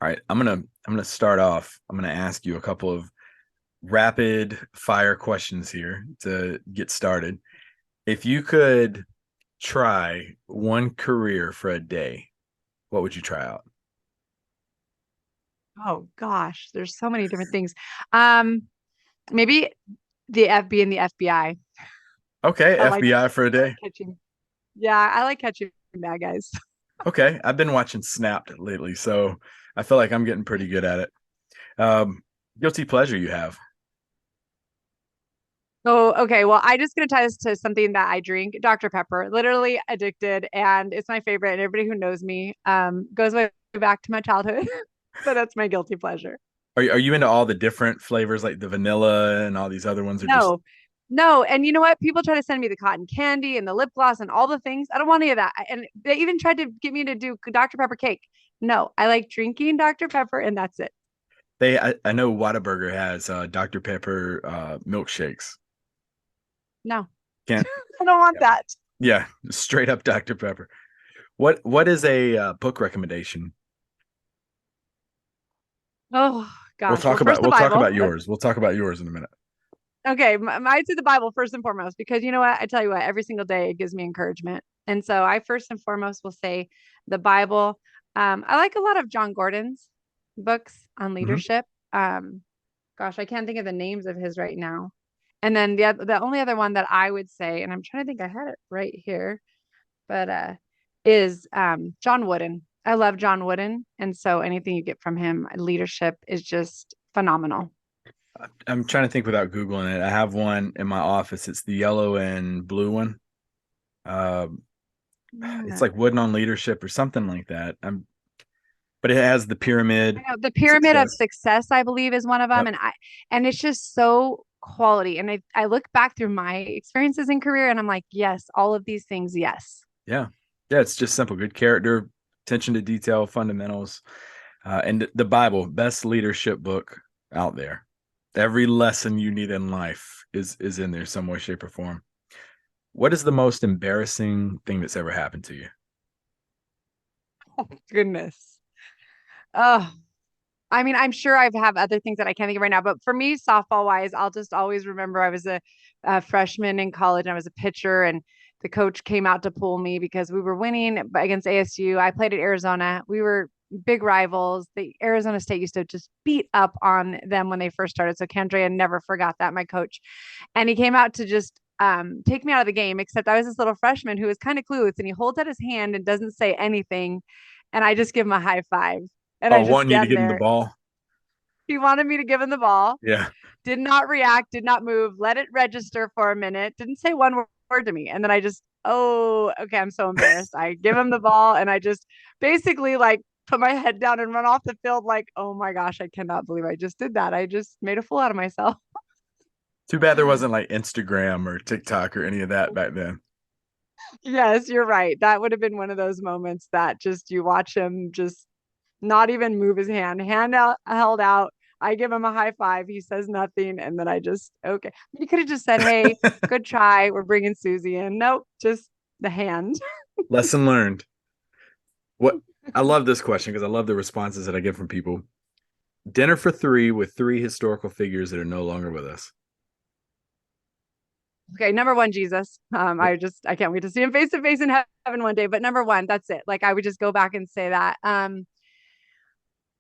All right, I'm gonna start off. I'm gonna ask you a couple of rapid fire questions here to get started. If you could try one career for a day, what would you try out? Oh gosh, there's so many different things. Um, Maybe the FB and the FBI. Okay, I like FBI for a I like day. catching. Yeah, I like catching bad guys. Okay, I've been watching Snapped lately, so I feel like I'm getting pretty good at it. Um, Guilty pleasure you have. Oh, okay. Well, I just gonna tie this to something that I drink, Dr. Pepper. Literally addicted, and it's my favorite. And everybody who knows me, goes way back to my childhood. So that's my guilty pleasure. Are you into all the different flavors like the vanilla and all these other ones, or just No, no. And you know what? People try to send me the cotton candy and the lip gloss and all the things. I don't want any of that. And they even tried to get me to do Dr. Pepper cake. No, I like drinking Dr. Pepper and that's it. I know Whataburger has Dr. Pepper milkshakes. No, Can't I don't want Yeah, that. yeah, straight up Dr. Pepper. What is a book recommendation? Oh We'll gosh. Well, talk first about the we'll talk Bible. about yours. We'll talk about yours in a minute. Okay, I'd say the Bible first and foremost because you know what? I tell you what, every single day it gives me encouragement. And so I first and foremost will say the Bible. I like a lot of John Gordon's books on Hmm. leadership. Um, Gosh, I can't think of the names of his right now. And then the only other one that I would say, and I'm trying to think, I had it right here, but is John Wooden. I love John Wooden, and so anything you get from him, leadership is just phenomenal. I'm trying to think without Googling it. I have one in my office. It's the yellow and blue one. Uh, it's Yeah. like Wooden on Leadership or something like that. But it has the I pyramid know the Pyramid of success. Success, I believe, is one of them, Yep. and it's just so quality. And I look back through my experiences in career, and I'm like, yes, all of these things, yes. Yeah. Yeah. It's just simple. Good character, attention to detail, fundamentals, and the Bible, best leadership book out there. Every lesson you need in life is in there some way, shape, or form. What is the most embarrassing thing that's ever happened to you? Goodness. Oh, I mean, I'm sure I have other things that I can't think of right now, but for me, softball wise, I'll just always remember I was a freshman in college and I was a pitcher, and the coach came out to pull me because we were winning against ASU. I played at Arizona. We were big rivals. The Arizona State used to just beat up on them when they first started. So Candrea never forgot that, my coach. And he came out to just take me out of the game, except I was this little freshman who was kind of clueless and he holds out his hand and doesn't say anything. And I just give him a high five and I Oh, just wanting you to stand give him the there. ball. He wanted me to give him the ball, Yeah. did not react, did not move, let it register for a minute, didn't say one word to me. And then I just, oh, okay, I'm so embarrassed. I give him the ball and I just basically like put my head down and run off the field like, oh my gosh, I cannot believe I just did that. I just made a fool out of myself. Too bad there wasn't like Instagram or TikTok or any of that back then. Yes, you're right. That would have been one of those moments that just you watch him just not even move his hand out, held out. I give him a high five. He says nothing. And then I just, okay. He could have just said, hey, good try. We're bringing Susie in. Nope, just the hand. Lesson learned. What I love this question because I love the responses that I get from people. Dinner for three with three historical figures that are no longer with us. Okay, number one, Jesus. I can't wait to see him face to face in heaven one day. But number one, that's it. Like I would just go back and say that.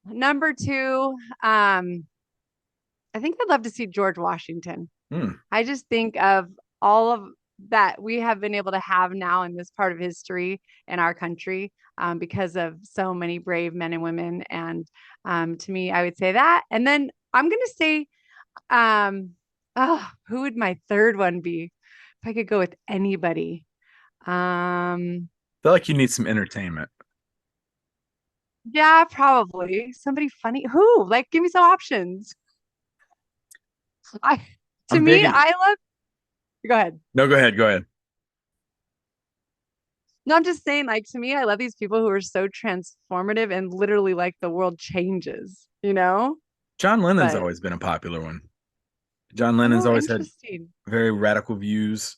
Number two, I think I'd love to see George Washington. Hmm. I just think of all of that we have been able to have now in this part of history in our country, because of so many brave men and women. And to me, I would say that. And then I'm going to say, um, oh, who would my third one be? If I could go with anybody. Um, I feel like you need some entertainment. yeah, probably somebody funny. Who? Like, give me some options. I, to I'm me, big. I love, go ahead. No, go ahead. Go ahead. No, I'm just saying, like, to me, I love these people who are so transformative and literally like the world changes, you know? John Lennon's But always been a popular one. John Lennon's oh, always had interesting. very radical views.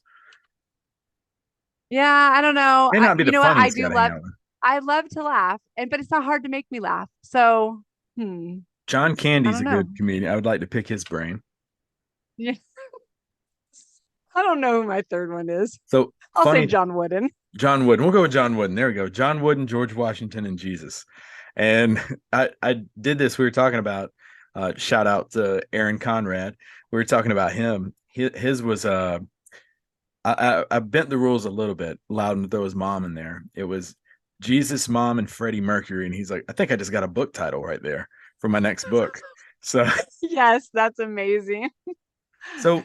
Yeah, I don't know. May not be You the know what? funniest guy to hang out with. I love to laugh, and but it's not hard to make me laugh. So Hmm. John I Candy's don't a know. good comedian. I would like to pick his brain. Yeah. I don't know who my third one is. So I'll say funny, John Wooden. John Wooden. We'll go with John Wooden. There we go. John Wooden, George Washington, and Jesus. And I did this. We were talking about shout out to Aaron Conrad. We were talking about him. His was I bent the rules a little bit, allowed him to throw his mom in there. It was Jesus, mom, and Freddie Mercury, and he's like, I think I just got a book title right there for my next book. So Yes, that's amazing. so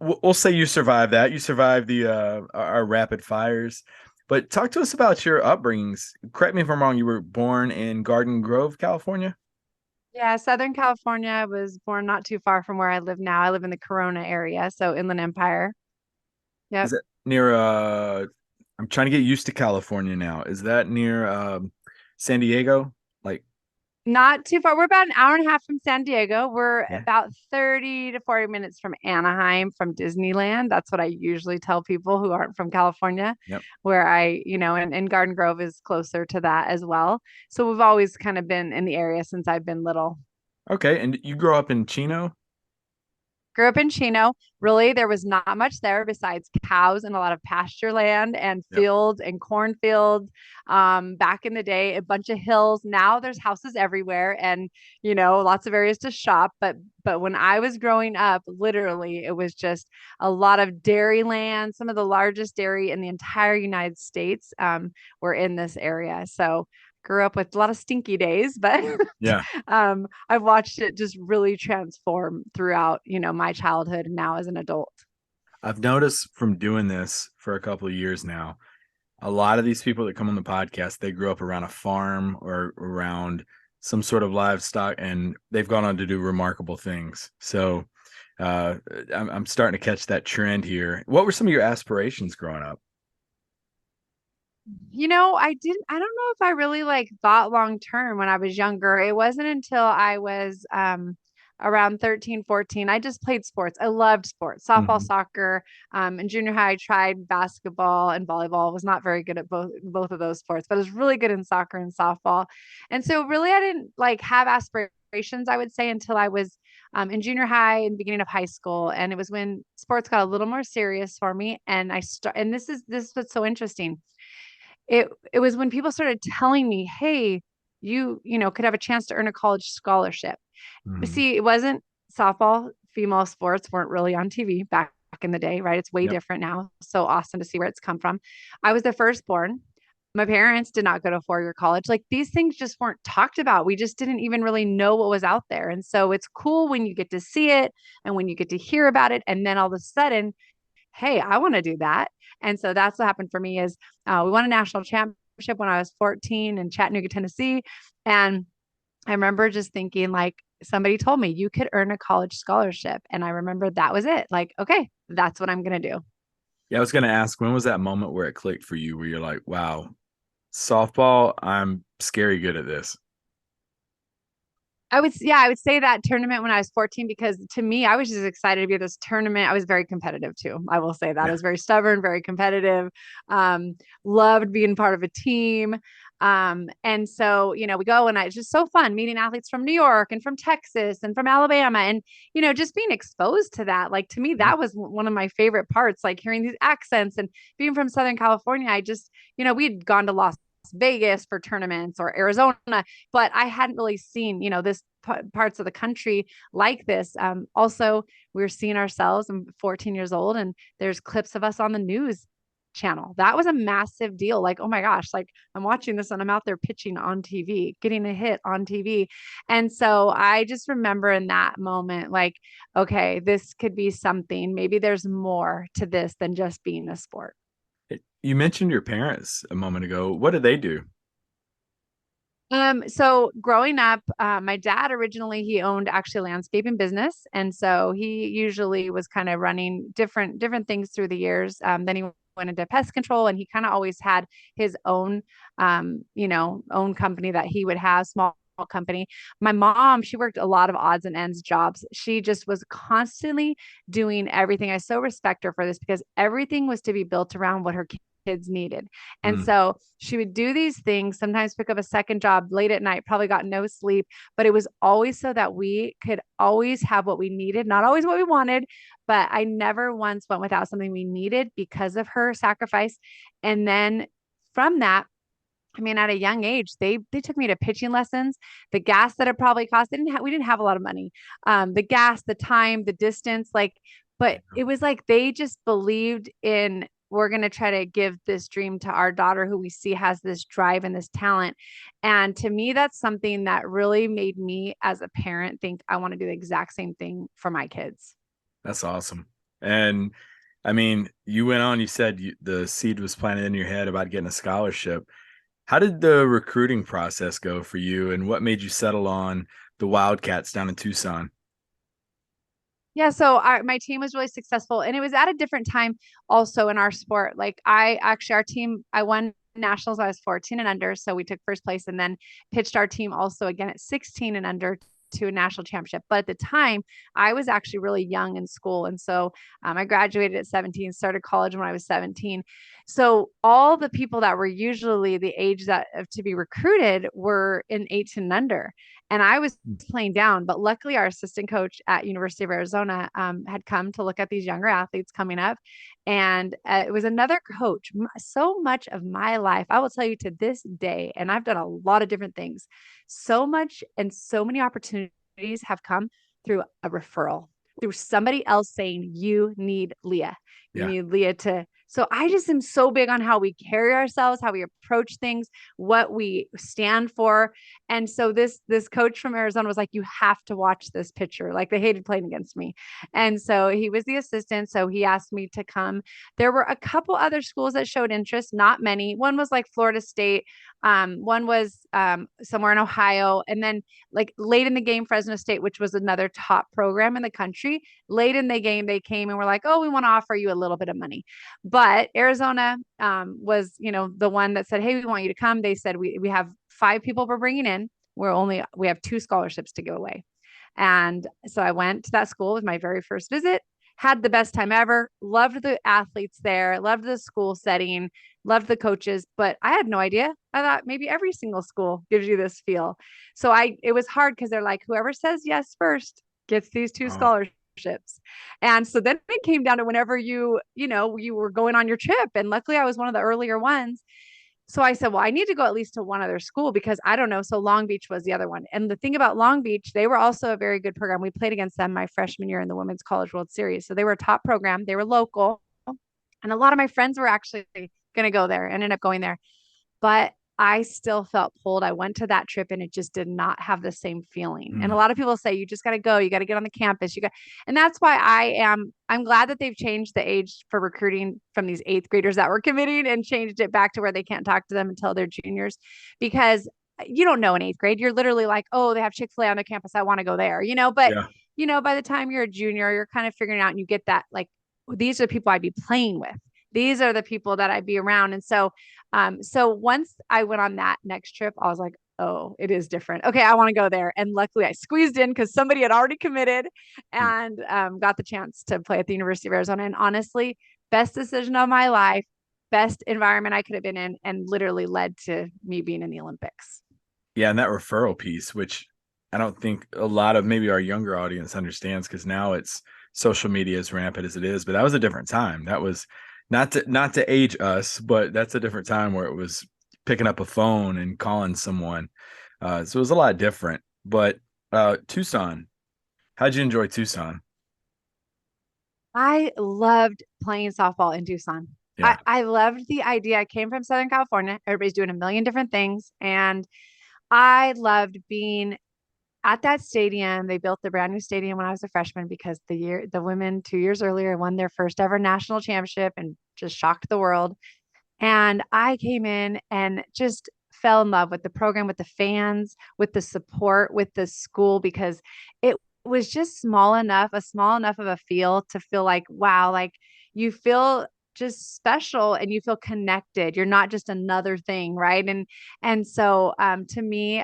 we'll say you survived that. You survived the our rapid fires. But talk to us about your upbringings. Correct me if I'm wrong. You were born in Garden Grove, California. Yeah, Southern California. I was born not too far from where I live now. I live in the Corona area, so Inland Empire. Is Yep. it near I'm trying to get used to California now. Is that near San Diego? Like, Not too far. We're about an hour and a half from San Diego. We're yeah. about 30 to 40 minutes from Anaheim, from Disneyland. That's what I usually tell people who aren't from California, Yep. where and Garden Grove is closer to that as well. So we've always kind of been in the area since I've been little. Okay. And you grew up in Chino? Grew up in Chino. Really, there was not much there besides cows and a lot of pasture land and Yep. fields and cornfields. Back in the day, a bunch of hills. Now there's houses everywhere and lots of areas to shop. But when I was growing up, literally, it was just a lot of dairy land. Some of the largest dairy in the entire United States were in this area. So grew up with a lot of stinky days, but Yeah. I've watched it just really transform throughout, my childhood and now as an adult. I've noticed from doing this for a couple of years now, a lot of these people that come on the podcast, they grew up around a farm or around some sort of livestock, and they've gone on to do remarkable things. So uh, I'm starting to catch that trend here. What were some of your aspirations growing up? I don't know if I really like thought long term when I was younger. It wasn't until I was around 13, 14. I just played sports. I loved sports, softball, Mhm. soccer. In junior high, I tried basketball and volleyball. Was not very good at both of those sports, but I was really good in soccer and softball. And so really I didn't like have aspirations, I would say, until I was in junior high and beginning of high school. And it was when sports got a little more serious for me. And and this is what's so interesting. It was when people started telling me, "Hey, you could have a chance to earn a college scholarship." Mhm. See, it wasn't softball, female sports weren't really on TV back in the day, right? It's way Yep. different now. So awesome to see where it's come from. I was the firstborn. My parents did not go to four-year college. Like these things just weren't talked about. We just didn't even really know what was out there. And so it's cool when you get to see it and when you get to hear about it. And then all of a sudden, hey, I want to do that. And so that's what happened for me is we won a national championship when I was 14 in Chattanooga, Tennessee. And I remember just thinking like somebody told me you could earn a college scholarship. And I remember that was it. Like, okay, that's what I'm going to do. Yeah, I was going to ask, when was that moment where it clicked for you, where you're like, wow, softball, I'm scary good at this. I would say that tournament when I was 14, because to me, I was just excited to be at this tournament. I was very competitive too. I will say that I Yeah. was very stubborn, very competitive, um, loved being part of a team. And so, we go and it's just so fun meeting athletes from New York and from Texas and from Alabama and, just being exposed to that. Like to me, Yeah. that was one of my favorite parts, like hearing these accents and being from Southern California. I just, we'd gone to Las Vegas for tournaments or Arizona, but I hadn't really seen, this parts of the country like this. Also, we're seeing ourselves. I'm 14 years old, and there's clips of us on the news channel. That was a massive deal. Like, oh my gosh, like I'm watching this and I'm out there pitching on TV, getting a hit on TV. And so I just remember in that moment, like, okay, this could be something. Maybe there's more to this than just being a sport. You mentioned your parents a moment ago. What did they do? So growing up, my dad originally he owned actually a landscaping business, and so he usually was kind of running different things through the years. Then he went into pest control, and he kind of always had his own, own company that he would have small company. My mom, she worked a lot of odds and ends jobs. She just was constantly doing everything. I so respect her for this because everything was to be built around what her kids needed. And Mm. so she would do these things, sometimes pick up a second job late at night, probably got no sleep, but it was always so that we could always have what we needed, not always what we wanted, but I never once went without something we needed because of her sacrifice. And then from that, I mean, at a young age, they took me to pitching lessons. The gas that it probably cost, we didn't have a lot of money. The gas, the time, the distance, like, but it was like they just believed in we're going to try to give this dream to our daughter who we see has this drive and this talent. And to me, that's something that really made me as a parent think I want to do the exact same thing for my kids. That's awesome. And I mean, you went on, you said the seed was planted in your head about getting a scholarship. How did the recruiting process go for you, and what made you settle on the Wildcats down in Tucson? Yeah, so my team was really successful, and it was at a different time also in our sport. Like our team, I won nationals. I was 14 and under, so we took first place, and then pitched our team also again at 16 and under to a national championship. But at the time, I was actually really young in school, and so I graduated at 17, started college when I was 17. So all the people that were usually the age that to be recruited were in 18 and under, and I was playing down. But luckily, our assistant coach at University of Arizona had come to look at these younger athletes coming up, and it was another coach. So much of my life, I will tell you to this day, and I've done a lot of different things. So much and so many opportunities have come through a referral, through somebody else saying, "You need Leah. You Yeah, need Leah to." So I just am so big on how we carry ourselves, how we approach things, what we stand for. And so this coach from Arizona was like, "You have to watch this pitcher." Like they hated playing against me. And so he was the assistant. So he asked me to come. There were a couple other schools that showed interest, not many. One was like Florida State. One was somewhere in Ohio. And then like late in the game, Fresno State, which was another top program in the country. Late in the game, they came and were like, "Oh, we want to offer you a little bit of money." But Arizona was, the one that said, "Hey, we want you to come." They said, we have 5 people we're bringing in. We have 2 scholarships to give away. And so I went to that school. It was my very first visit, had the best time ever, loved the athletes there, loved the school setting, loved the coaches, but I had no idea. I thought maybe every single school gives you this feel. So it was hard because they're like, whoever says yes first gets these two oh, scholarships. And so then it came down to whenever you were going on your trip. And luckily I was one of the earlier ones. So I said, well, I need to go at least to one other school because I don't know. So Long Beach was the other one. And the thing about Long Beach, they were also a very good program. We played against them my freshman year in the Women's College World Series. So they were a top program. They were local. And a lot of my friends were actually going to go there and ended up going there. But I still felt pulled. I went to that trip and it just did not have the same feeling. And a mm, lot of people say you just got to go, you got to get on the campus. And that's why I'm glad that they've changed the age for recruiting from these 8th graders that were committing and changed it back to where they can't talk to them until they're juniors, because you don't know in 8th grade. You're literally like, "Oh, they have Chick-fil-A on their campus. I want to go there," but yeah, by the time you're a junior, you're kind of figuring out and you get that, like, these are the people I'd be playing with. These are the people that I'd be around. And so once I went on that next trip, I was like, "Oh, it is different. Okay, I want to go there." And luckily I squeezed in because somebody had already committed mm, and got the chance to play at the University of Arizona. And honestly, best decision of my life, best environment I could have been in, and literally led to me being in the Olympics. yeah. And that referral piece, which I don't think a lot of maybe our younger audience understands, because now it's social media as rampant as it is. But that was a different time. That was not to age us, but that's a different time where it was picking up a phone and calling someone. So it was a lot different. But Tucson, how'd you enjoy Tucson? I loved playing softball in Tucson. Yeah. I loved the idea. I came from Southern California. Everybody's doing a million different things. And I loved being at that stadium. They built the brand new stadium when I was a freshman because the women 2 years earlier won their first ever national championship and just shocked the world. And I came in and just fell in love with the program, with the fans, with the support, with the school, because it was just a small enough of a feel to feel like, wow, like you feel just special and you feel connected. You're not just another thing, right? And so to me,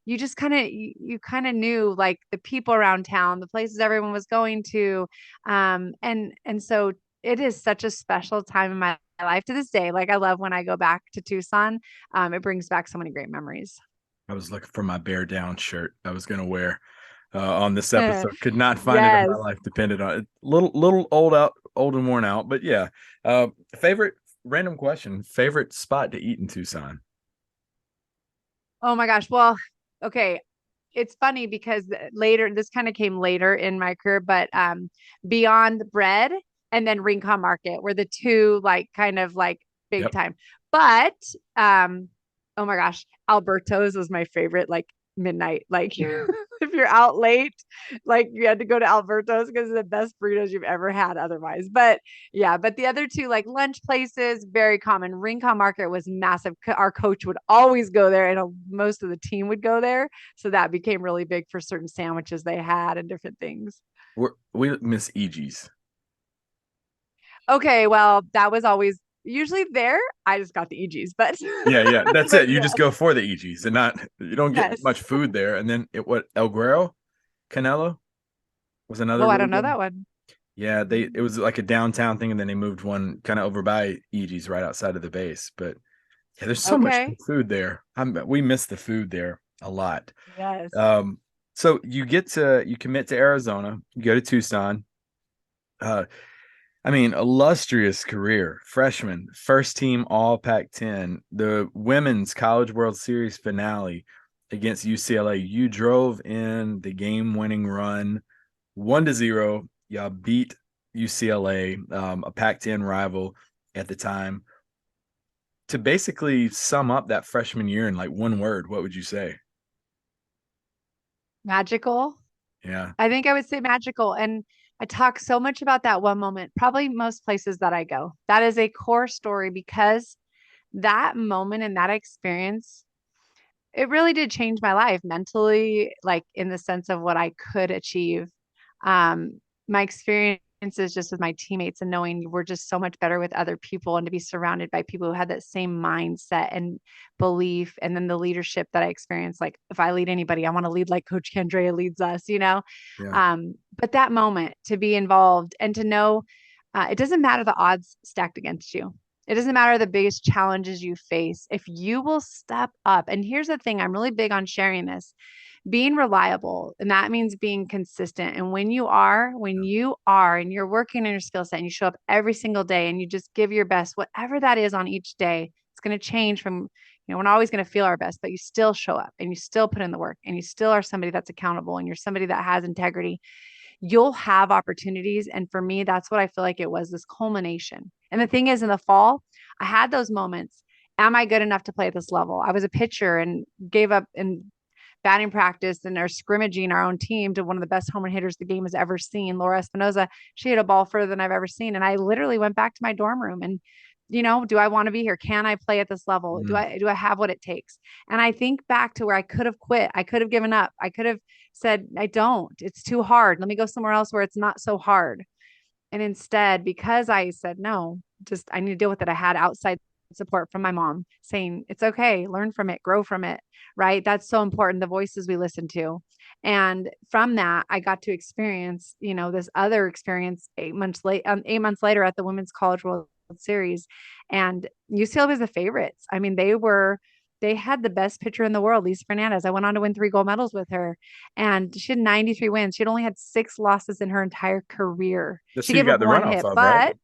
you just you kind of knew like the people around town, the places everyone was going to. And so it is such a special time in my life to this day. Like I love when I go back to Tucson. It brings back so many great memories. I was looking for my bear down shirt I was going to wear on this episode. Could not find it, and my Yes. life depended on it. Little old and worn out, but yeah. Favorite random question: favorite spot to eat in Tucson? Oh my gosh. Well, okay. It's funny because later, this kind of came later in my career, but Beyond Bread and then Rincon Market were the two like kind of like big Yep. time. But oh my gosh, Alberto's was my favorite, like midnight. Like if you're out late, like you had to go to Alberto's because it's the best burritos you've ever had otherwise. But yeah, but the other two, like lunch places, very common. Rincon Market was massive. Our coach would always go there, and most of the team would go there. So that became really big for certain sandwiches they had and different things. We miss EG's. Okay, well, that was always usually there. I just got the EGs, but Yeah, yeah, that's but it. You just yes, go for the EG's and not you don't get yes. much food there. And then it what El Guerrero Canelo was another Oh, I really don't know good. that one. Yeah, they it was like a downtown thing, and then they moved one kind of over by EG's right outside of the base. But yeah, there's so much Okay. good food there. We miss the food there a lot. Yes. Um, so you commit to Arizona, you go to Tucson. Uh, I mean, illustrious career, freshman, first team All Pac-10, the Women's College World Series finale against UCLA. You drove in the game-winning run, 1-0. Y'all beat UCLA, a Pac-10 rival at the time. To basically sum up that freshman year in like one word, what would you say? Magical. Yeah, I think I would say magical. And I talk so much about that one moment, probably most places that I go. That is a core story because that moment and that experience, it really did change my life mentally, like in the sense of what I could achieve. My experiences just with my teammates and knowing we're just so much better with other people and to be surrounded by people who had that same mindset and belief. And then the leadership that I experienced, like if I lead anybody, I want to lead like Coach Candrea leads us, you know? yeah. But that moment to be involved and to know it doesn't matter the odds stacked against you. It doesn't matter the biggest challenges you face. If you will step up, and here's the thing, I'm really big on sharing this, being reliable, and that means being consistent. And when you are, and you're working on your skill set and you show up every single day and you just give your best, whatever that is on each day, it's going to change from, we're not always going to feel our best, but you still show up and you still put in the work and you still are somebody that's accountable and you're somebody that has integrity. You'll have opportunities. And for me, that's what I feel like it was, this culmination. And the thing is, in the fall, I had those moments. Am I good enough to play at this level? I was a pitcher and gave up in batting practice and are scrimmaging our own team to one of the best home run hitters the game has ever seen, Laura Espinoza. She hit a ball further than I've ever seen. And I literally went back to my dorm room and, do I want to be here? Can I play at this level? Do Mm. I have what it takes? And I think back to where I could have quit. I could have given up. I could have said, I don't. It's too hard. Let me go somewhere else where it's not so hard. And instead, because I said no, just I need to deal with it, I had outside support from my mom saying, it's okay, learn from it, grow from it, right? That's so important, the voices we listen to. And from that, I got to experience, this other experience 8 months late, 8 months later at the Women's College World Series. And UCLA was the favorites. I mean, they had the best pitcher in the world, Lisa Fernandez. I went on to win 3 gold medals with her, and she had 93 wins. She'd only had 6 losses in her entire career. That's She who you gave up got the one runoff hit, of, right? but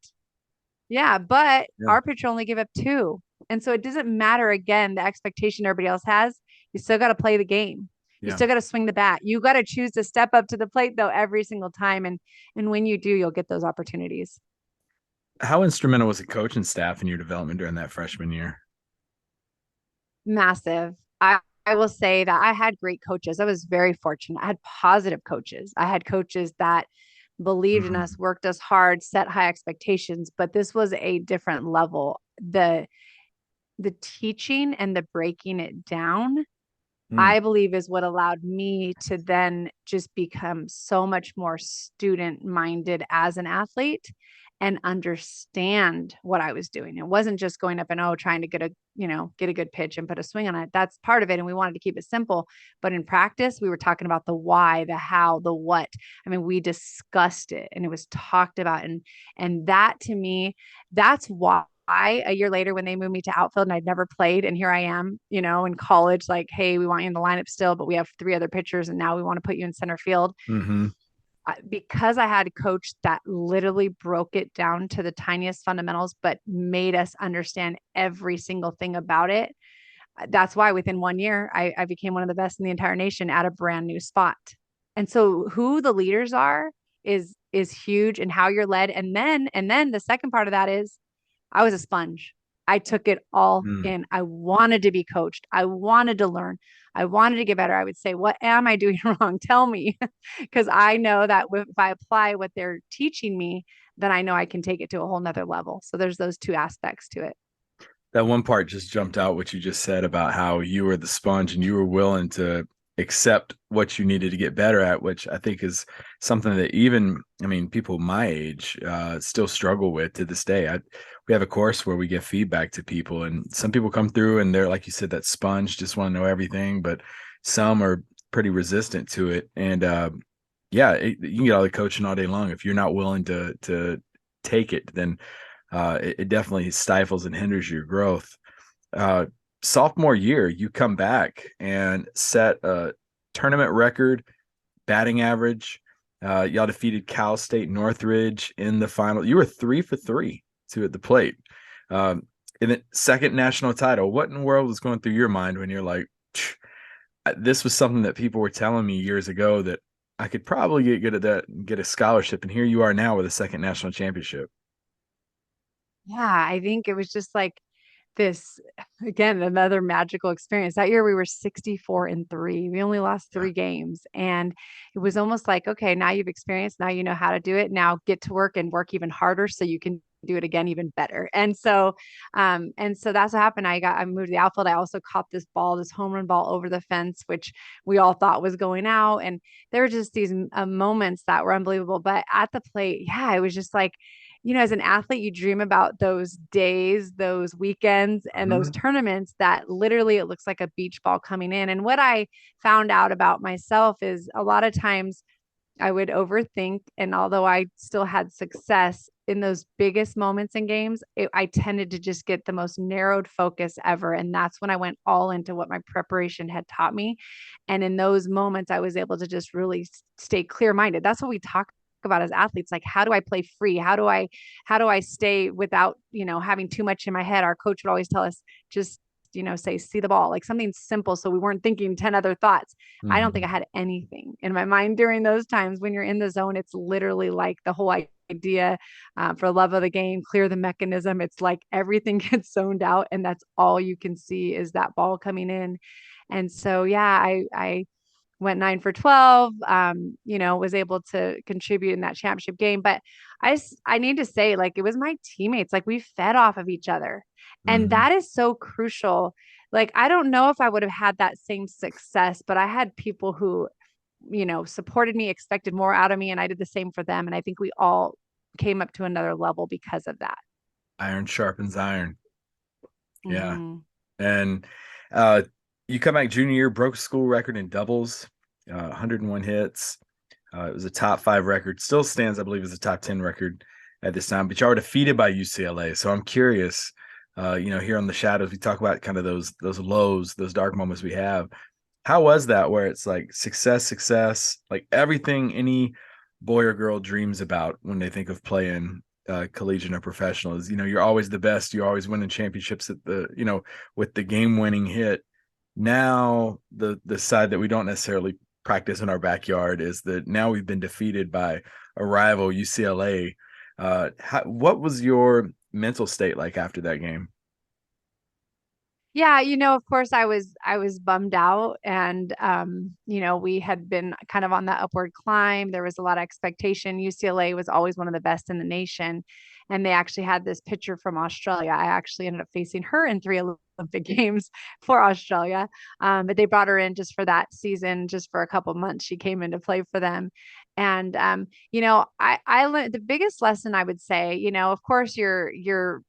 yeah, but Yeah, our pitcher only gave up two. And so it doesn't matter again, the expectation everybody else has. You still got to play the game. You yeah. still got to swing the bat. You got to choose to step up to the plate though every single time. And when you do, you'll get those opportunities. How instrumental was the coaching staff in your development during that freshman year? Massive. I will say that I had great coaches. I was very fortunate. I had positive coaches. I had coaches that believed in Mm, us, worked us hard, set high expectations, but this was a different level. The teaching and the breaking it down, mm, I believe, is what allowed me to then just become so much more student minded as an athlete and understand what I was doing. It wasn't just going up and, trying to get a good pitch and put a swing on it. That's part of it. And we wanted to keep it simple. But in practice, we were talking about the why, the how, the what. I mean, we discussed it and it was talked about. And that to me, that's why a year later when they moved me to outfield and I'd never played, and here I am, in college, like, hey, we want you in the lineup still, but we have three other pitchers and now we want to put you in center field. Mm-hmm. Because I had a coach that literally broke it down to the tiniest fundamentals, but made us understand every single thing about it. That's why within 1 year, I became one of the best in the entire nation at a brand new spot. And so who the leaders are is huge, and how you're led. And then the second part of that is I was a sponge. I took it all Mm. in. I wanted to be coached. I wanted to learn. I wanted to get better. I would say, what am I doing wrong? Tell me. Because I know that if I apply what they're teaching me, then I know I can take it to a whole nother level. So there's those two aspects to it. That one part just jumped out, what you just said about how you were the sponge and you were willing to accept what you needed to get better at, which I think is something that even, I mean, people my age still struggle with to this day. We have a course where we give feedback to people, and some people come through and they're, like you said, that sponge, just want to know everything, but some are pretty resistant to it. And you can get all the coaching all day long. If you're not willing to take it, then it definitely stifles and hinders your growth. Uh, Sophomore year, you come back and set a tournament record batting average. Y'all defeated Cal State Northridge in the final. You were 3 for 3 to at the plate. In the second national title, what in the world was going through your mind when you're like, this was something that people were telling me years ago that I could probably get good at that and get a scholarship, and here you are now with a second national championship. Yeah, I think it was just like this, again, another magical experience. That year we were 64-3. We only lost Yeah. 3 games. And it was almost like, okay, now you've experienced, now you know how to do it. Now get to work and work even harder so you can do it again even better. And so that's what happened. I moved to the outfield. I also caught this ball, this home run ball over the fence, which we all thought was going out. And there were just these moments that were unbelievable. But at the plate, yeah, it was just like, as an athlete, you dream about those days, those weekends, and those Mhm. tournaments that literally it looks like a beach ball coming in. And what I found out about myself is a lot of times I would overthink. And although I still had success in those biggest moments in games, I tended to just get the most narrowed focus ever. And that's when I went all into what my preparation had taught me. And in those moments, I was able to just really stay clear minded. That's what we talk about as athletes. Like, how do I play free? How do I stay without, having too much in my head? Our coach would always tell us, just, say, see the ball, like something simple. So we weren't thinking 10 other thoughts. I don't think I Mhm. had anything in my mind during those times. When you're in the zone, it's literally like the whole idea, for love of the game, clear the mechanism. It's like everything gets zoned out, and that's all you can see is that ball coming in. And so, yeah, I went 9 for 12, was able to contribute in that championship game. But I need to say, like, it was my teammates, like we fed off of each other. And Mhm. that is so crucial. Like, I don't know if I would have had that same success, but I had people who, supported me, expected more out of me, and I did the same for them. And I think we all came up to another level because of that. Iron sharpens iron. Yeah. Hmm. And uh, you come back junior year, broke school record in doubles, 101 hits. It was a top 5 record. Still stands, I believe, as a top 10 record at this time. But you are defeated by UCLA. So I'm curious. Here on the Shadows, we talk about kind of those lows, those dark moments we have. How was that? Where it's like success, success, like everything any boy or girl dreams about when they think of playing collegiate or professional is, you're always the best. You're always winning championships at with the game winning hit. Now the side that we don't necessarily practice in our backyard is that now we've been defeated by a rival, UCLA. What was your mental state like after that game? Yeah, of course I was bummed out, and we had been kind of on that upward climb. There was a lot of expectation. UCLA was always one of the best in the nation, and they actually had this pitcher from Australia. I actually ended up facing her in 3 Olympic games for Australia. But they brought her in just for that season, just for a couple months. She came in to play for them. And I learned the biggest lesson I would say, of course you're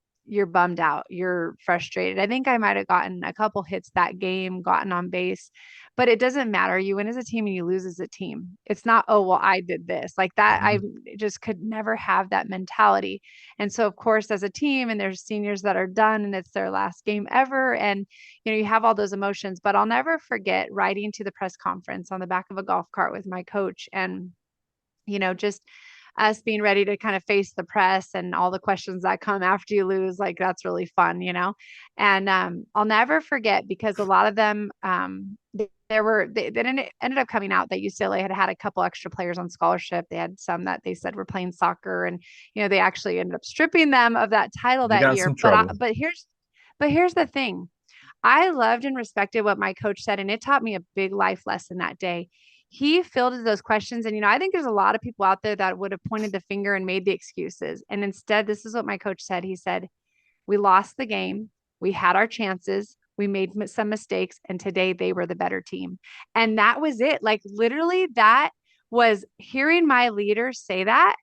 bummed out, you're frustrated. I think I might have gotten a couple hits that game, gotten on base, but it doesn't matter. You win as a team and you lose as a team. It's not, oh well, I did this like that. I Mhm. just could never have that mentality. And so of course, as a team, and there's seniors that are done and it's their last game ever, and you have all those emotions. But I'll never forget riding to the press conference on the back of a golf cart with my coach, and just us being ready to kind of face the press and all the questions that come after you lose. Like that's really fun. And I'll never forget, because a lot of them, they ended up coming out that UCLA had a couple extra players on scholarship. They had some that they said were playing soccer, and they actually ended up stripping them of that title You that got in year. some trouble. But here's the thing. I loved and respected what my coach said, and it taught me a big life lesson that day. He fielded those questions, and I think there's a lot of people out there that would have pointed the finger and made the excuses. And instead, this is what my coach said. He said, "We lost the game. We had our chances. We made some mistakes, and today they were the better team." And that was it. Like literally, that was hearing my leader say that.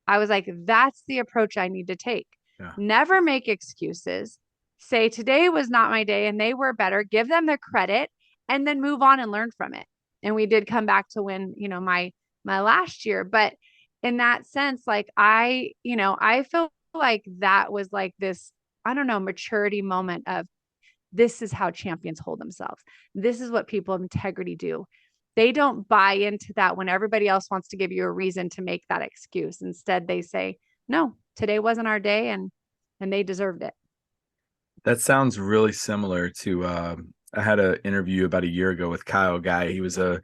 I was like, that's the approach I need to take. Yeah. Never make excuses. Say today was not my day and they were better. Give them the credit and then move on and learn from it. And we did come back to win, my last year. But in that sense, like I feel like that was like this, I don't know, maturity moment of this is how champions hold themselves. This is what people of integrity do. They don't buy into that when everybody else wants to give you a reason to make that excuse. Instead, they say, "No, today wasn't our day," and they deserved it. That sounds really similar to I had an interview about a year ago with Kyle Guy. He was the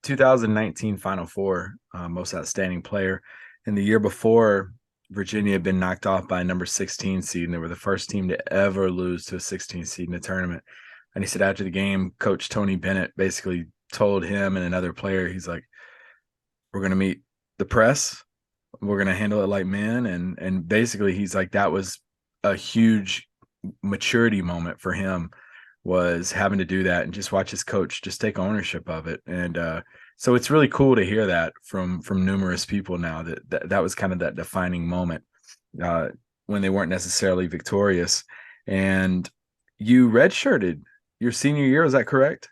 2019 Final Four most outstanding player, and the year before Virginia had been knocked off by a number 16 seed, and they were the first team to ever lose to a 16 seed in a tournament. And he said after the game, Coach Tony Bennett basically told him and another player, he's like, "We're going to meet the press. We're going to handle it like men." And basically, he's like, that was a huge maturity moment for him, was having to do that and just watch his coach just take ownership of it. And so it's really cool to hear that from numerous people now, that was kind of that defining moment uh, when they weren't necessarily victorious. And you redshirted your senior year, is that correct?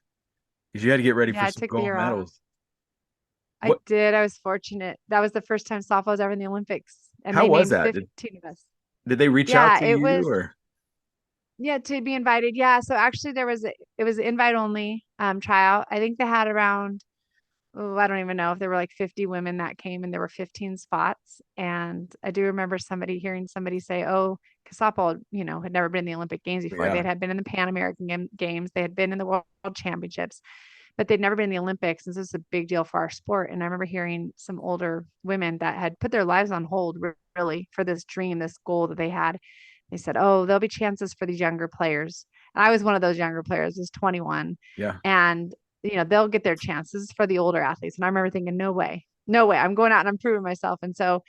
Because you had to get ready Yeah, for I some took the gold year off. medals. I What? did. I was fortunate. That was the first time softball was ever in the Olympics, and How they was named that? Did 15 of us. did they reach out Yeah, to it you was. or? Yeah, to be invited. Yeah, so actually it was invite only tryout. I think they had around, oh, I don't even know if there were like 50 women that came, and there were 15 spots. And I do remember hearing somebody say, "Oh, because softball, had never been in the Olympic Games before. They Yeah, had been in the Pan American Games, they had been in the World Championships, but they'd never been in the Olympics. And this is a big deal for our sport." And I remember hearing some older women that had put their lives on hold, really, for this dream, this goal that they had. They said, "Oh, there'll be chances for these younger players." And I was one of those younger players, I was 21. yeah, And, they'll get their chances for the older athletes. And I remember thinking, no way, no way. I'm going out and I'm proving myself. And so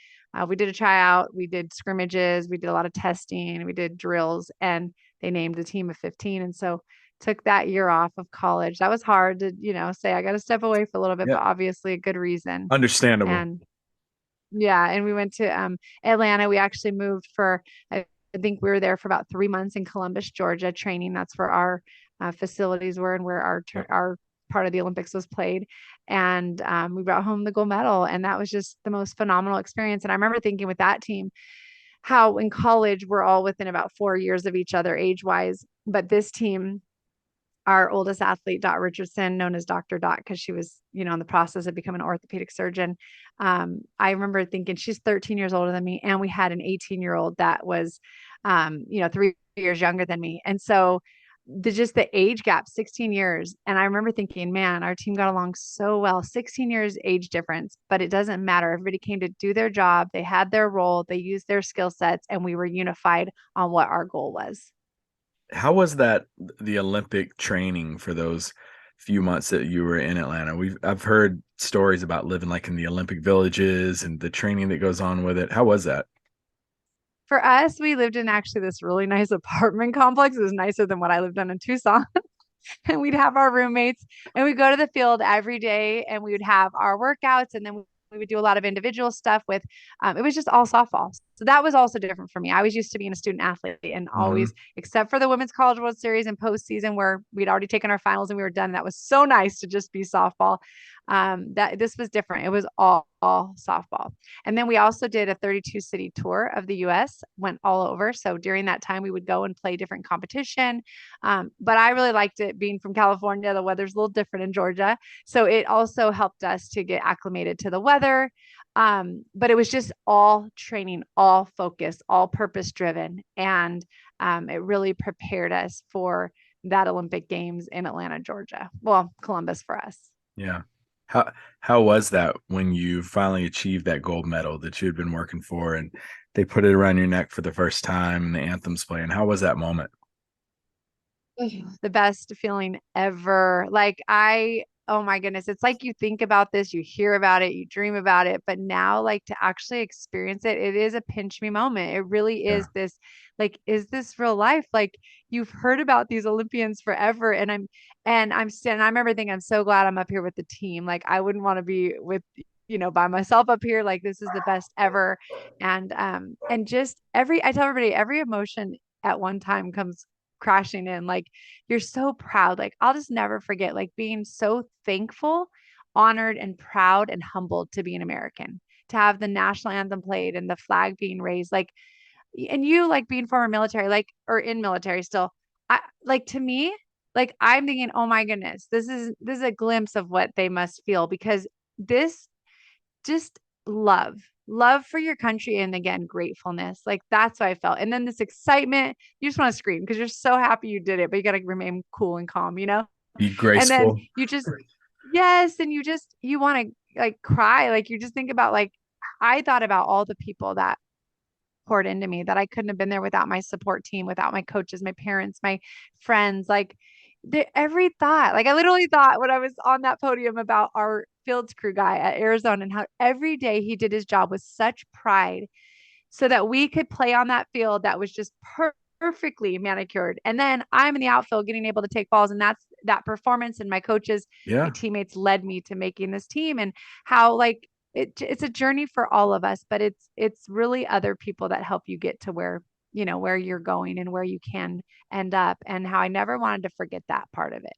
we did a tryout, we did scrimmages, we did a lot of testing, we did drills, and they named a team of 15. And so took that year off of college. That was hard to, say I got to step away for a little bit, yeah. but obviously a good reason. Understandable. And yeah, and we went to Atlanta. We actually moved for, I think we were there for about 3 months in Columbus, Georgia, training. That's where our facilities were and where Yeah. our part of the Olympics was played. And we brought home the gold medal, and that was just the most phenomenal experience. And I remember thinking with that team, how in college we're all within about 4 years of each other age wise, but this team, our oldest athlete, Dot Richardson, known as Dr. Dot, because she was, in the process of becoming an orthopedic surgeon. I remember thinking she's 13 years older than me, and we had an 18-year-old that was, 3 years younger than me. And so just the age gap, 16 years. And I remember thinking, man, our team got along so well, 16 years age difference, but it doesn't matter. Everybody came to do their job. They had their role, they used their skill sets, and we were unified on what our goal was. How was that, the Olympic training for those few months that you were in Atlanta? I've heard stories about living like in the Olympic villages and the training that goes on with it. How was that? For us, we lived in actually this really nice apartment complex. It was nicer than what I lived in Tucson. and we'd have our roommates and we'd go to the field every day and we would have our workouts and then we would do a lot of individual stuff with it was just all softball. So that was also different for me. I was used to being a student athlete and Mhm. always, except for the Women's College World Series and postseason where we'd already taken our finals and we were done. That was so nice to just be softball. That this was different. It was all softball. And then we also did a 32 city tour of the US, went all over. So during that time, we would go and play different competition. But I really liked it being from California. The weather's a little different in Georgia. So it also helped us to get acclimated to the weather. But it was just all training, all focus, all purpose driven. And it really prepared us for that Olympic Games in Atlanta, Georgia. Well, Columbus for us. Yeah. How was that when you finally achieved that gold medal that you had been working for and they put it around your neck for the first time and the anthem's playing? How was that moment? The best feeling ever. Oh my goodness, it's like you think about this, you hear about it, you dream about it, but now like to actually experience it, it is a pinch me moment. It really Yeah. is this, like, is this real life? Like you've heard about these Olympians forever. And I remember thinking, I'm so glad I'm up here with the team. Like I wouldn't want to be with, by myself up here. Like this is the best ever. And just I tell everybody, every emotion at one time comes crashing in. Like you're so proud. Like I'll just never forget like being so thankful, honored, and proud and humbled to be an American, to have the national anthem played and the flag being raised. Like, and you like being former military, like, or in military still. I like to me, like I'm thinking, oh my goodness, this is a glimpse of what they must feel because this just love for your country and again gratefulness, like that's what I felt. And then this excitement, you just want to scream because you're so happy you did it, but you got to remain cool and calm, Be and then graceful. you just, yes, and you want to like cry, like you just think about like I thought about all the people that poured into me that I couldn't have been there without my support team, without my coaches, my parents, my friends. Like every thought, like I literally thought when I was on that podium about our fields crew guy at Arizona and how every day he did his job with such pride so that we could play on that field that was just perfectly manicured. And then I'm in the outfield getting able to take balls. And that's that performance. And my coaches, my Yeah. teammates led me to making this team and how like it's a journey for all of us, but it's really other people that help you get to where you're going and where you can end up and how I never wanted to forget that part of it.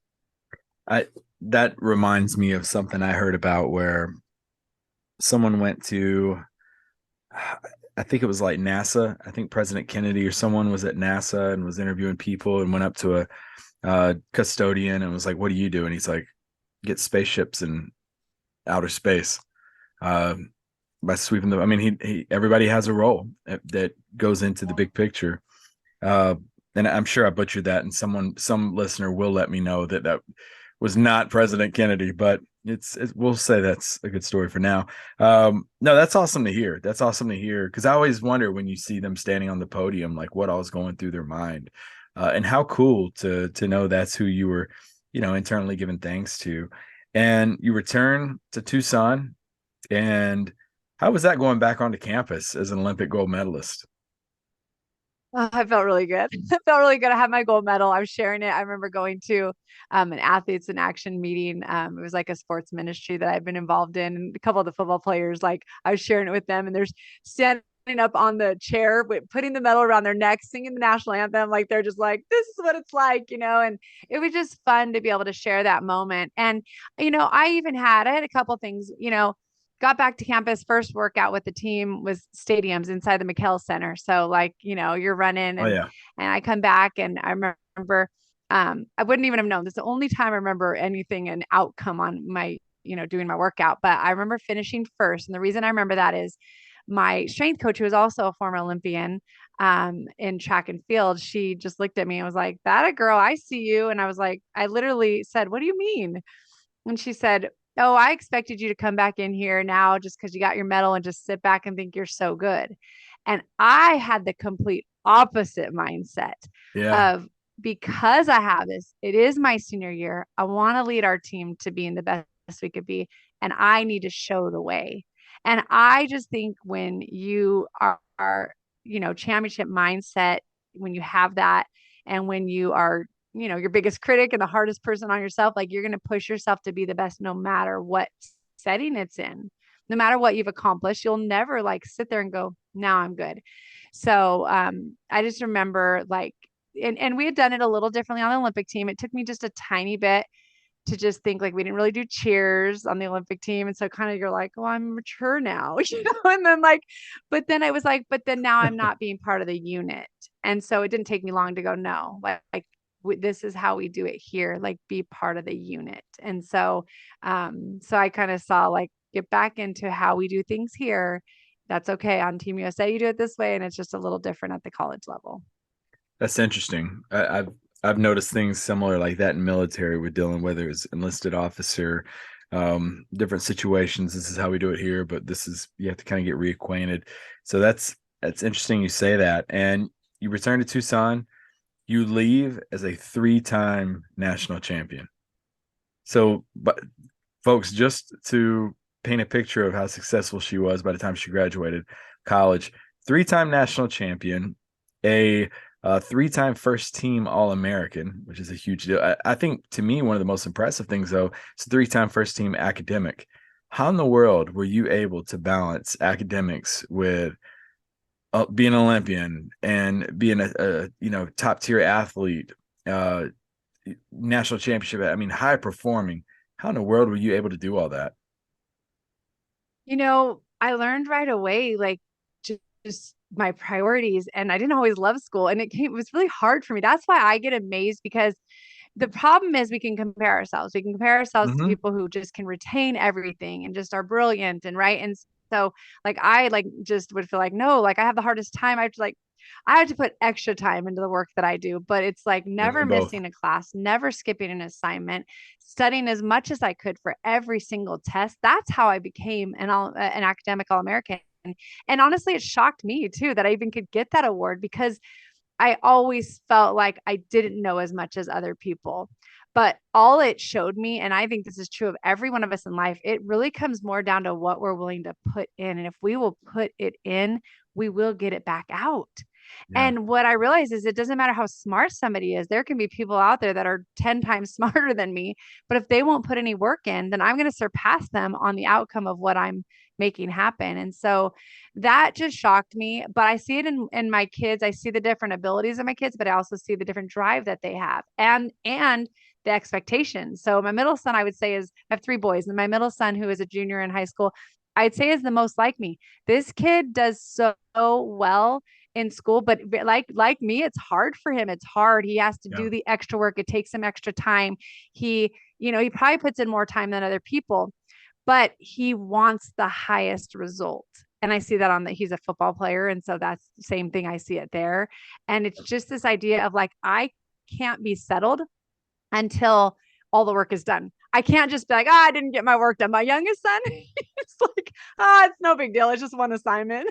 I That reminds me of something I heard about where someone went to, I think it was like NASA. I think President Kennedy or someone was at NASA and was interviewing people and went up to a custodian and was like, "What do you do?" And he's like, "Get spaceships in outer space uh, by sweeping them." I mean, he everybody has a role that goes into the big picture. Uh, and I'm sure I butchered that, and some listener will let me know that that was not President Kennedy, but we'll say that's a good story for now. No, that's awesome to hear. That's awesome to hear because I always wonder when you see them standing on the podium, like what all's going through their mind, and how cool to know that's who you were, internally giving thanks to. And you return to Tucson, and how was that going back onto campus as an Olympic gold medalist? Oh, I felt really good. I felt really good. I had my gold medal. I was sharing it. I remember going to an athletes in action meeting. It was like a sports ministry that I'd been involved in. And a couple of the football players, like I was sharing it with them, and there's standing up on the chair, putting the medal around their neck, singing the national anthem. Like they're just like, this is what it's like. And it was just fun to be able to share that moment. And, I had a couple things. Got back to campus, first workout with the team was stadiums inside the McKell Center. So like, you're running Oh and yeah, I come back and I remember I wouldn't even have known. This is the only time I remember anything an outcome on my, doing my workout. But I remember finishing first. And the reason I remember that is my strength coach, who was also a former Olympian in track and field, she just looked at me and was like, that a girl, I see you. And I was like, I literally said, what do you mean? And she said, oh, I expected you to come back in here now just because you got your medal and just sit back and think you're so good. And I had the complete opposite mindset yeah. of because I have this, it is my senior year. I want to lead our team to being the best we could be. And I need to show the way. And I just think when you are championship mindset, when you have that, and when you are your biggest critic and the hardest person on yourself, like you're going to push yourself to be the best no matter what setting it's in. No matter what you've accomplished, you'll never like sit there and go, now I'm good. So I just remember like, and we had done it a little differently on the Olympic team. It took me just a tiny bit to just think like we didn't really do cheers on the Olympic team. And so kind of you're like, oh, I'm mature now, and then like, but then I was like, but then now I'm not being part of the unit. And so it didn't take me long to go, no, like this is how we do it here, like be part of the unit. And so, so I kind of saw like, get back into how we do things here. That's okay. On Team USA, you do it this way, and it's just a little different at the college level. That's interesting. I've noticed things similar like that in military with Dylan, whether it's enlisted officer, different situations. This is how we do it here, but this is you have to kind of get reacquainted. So that's interesting you say that. And you return to Tucson, you leave as a three-time national champion. So, but folks, just to paint a picture of how successful she was by the time she graduated college, three-time national champion, a three-time first team All-American, which is a huge deal. I think to me, one of the most impressive things, though, is three-time first team academic. How in the world were you able to balance academics with being an Olympian and being a top tier athlete, uh, national championship? I mean, high performing. How in the world were you able to do all that? I learned right away, like just my priorities, and I didn't always love school, and it was really hard for me. That's why I get amazed, because the problem is we can compare ourselves. We can compare ourselves to Mm-hmm. people who just can retain everything and just are brilliant and right. And so like I like just would feel like, no, like I have the hardest time. I have to put extra time into the work that I do, but it's like Yeah, we never both. missing a class, never skipping an assignment, studying as much as I could for every single test. That's how I became an academic All-American. And honestly, it shocked me too that I even could get that award, because I always felt like I didn't know as much as other people. But all it showed me, and I think this is true of every one of us in life, it really comes more down to what we're willing to put in. And if we will put it in, we will get it back out. Yeah. And what I realize is it doesn't matter how smart somebody is. There can be people out there that are 10 times smarter than me, but if they won't put any work in, then I'm going to surpass them on the outcome of what I'm making happen. And so that just shocked me, but I see it in my kids. I see the different abilities of my kids, but I also see the different drive that they have, and the expectations. So my middle son, I would say, is I have three boys, and my middle son, who is a junior in high school, I'd say is the most like me. This kid does so well in school, but like me, it's hard for him. It's hard. He has to Yeah. do the extra work. It takes him extra time. He probably puts in more time than other people, but he wants the highest result. And I see that on that he's a football player. And so that's the same thing. I see it there. And it's just this idea of like, I can't be settled until all the work is done. I can't just be like, I didn't get my work done. My youngest son, it's like, it's no big deal. It's just one assignment.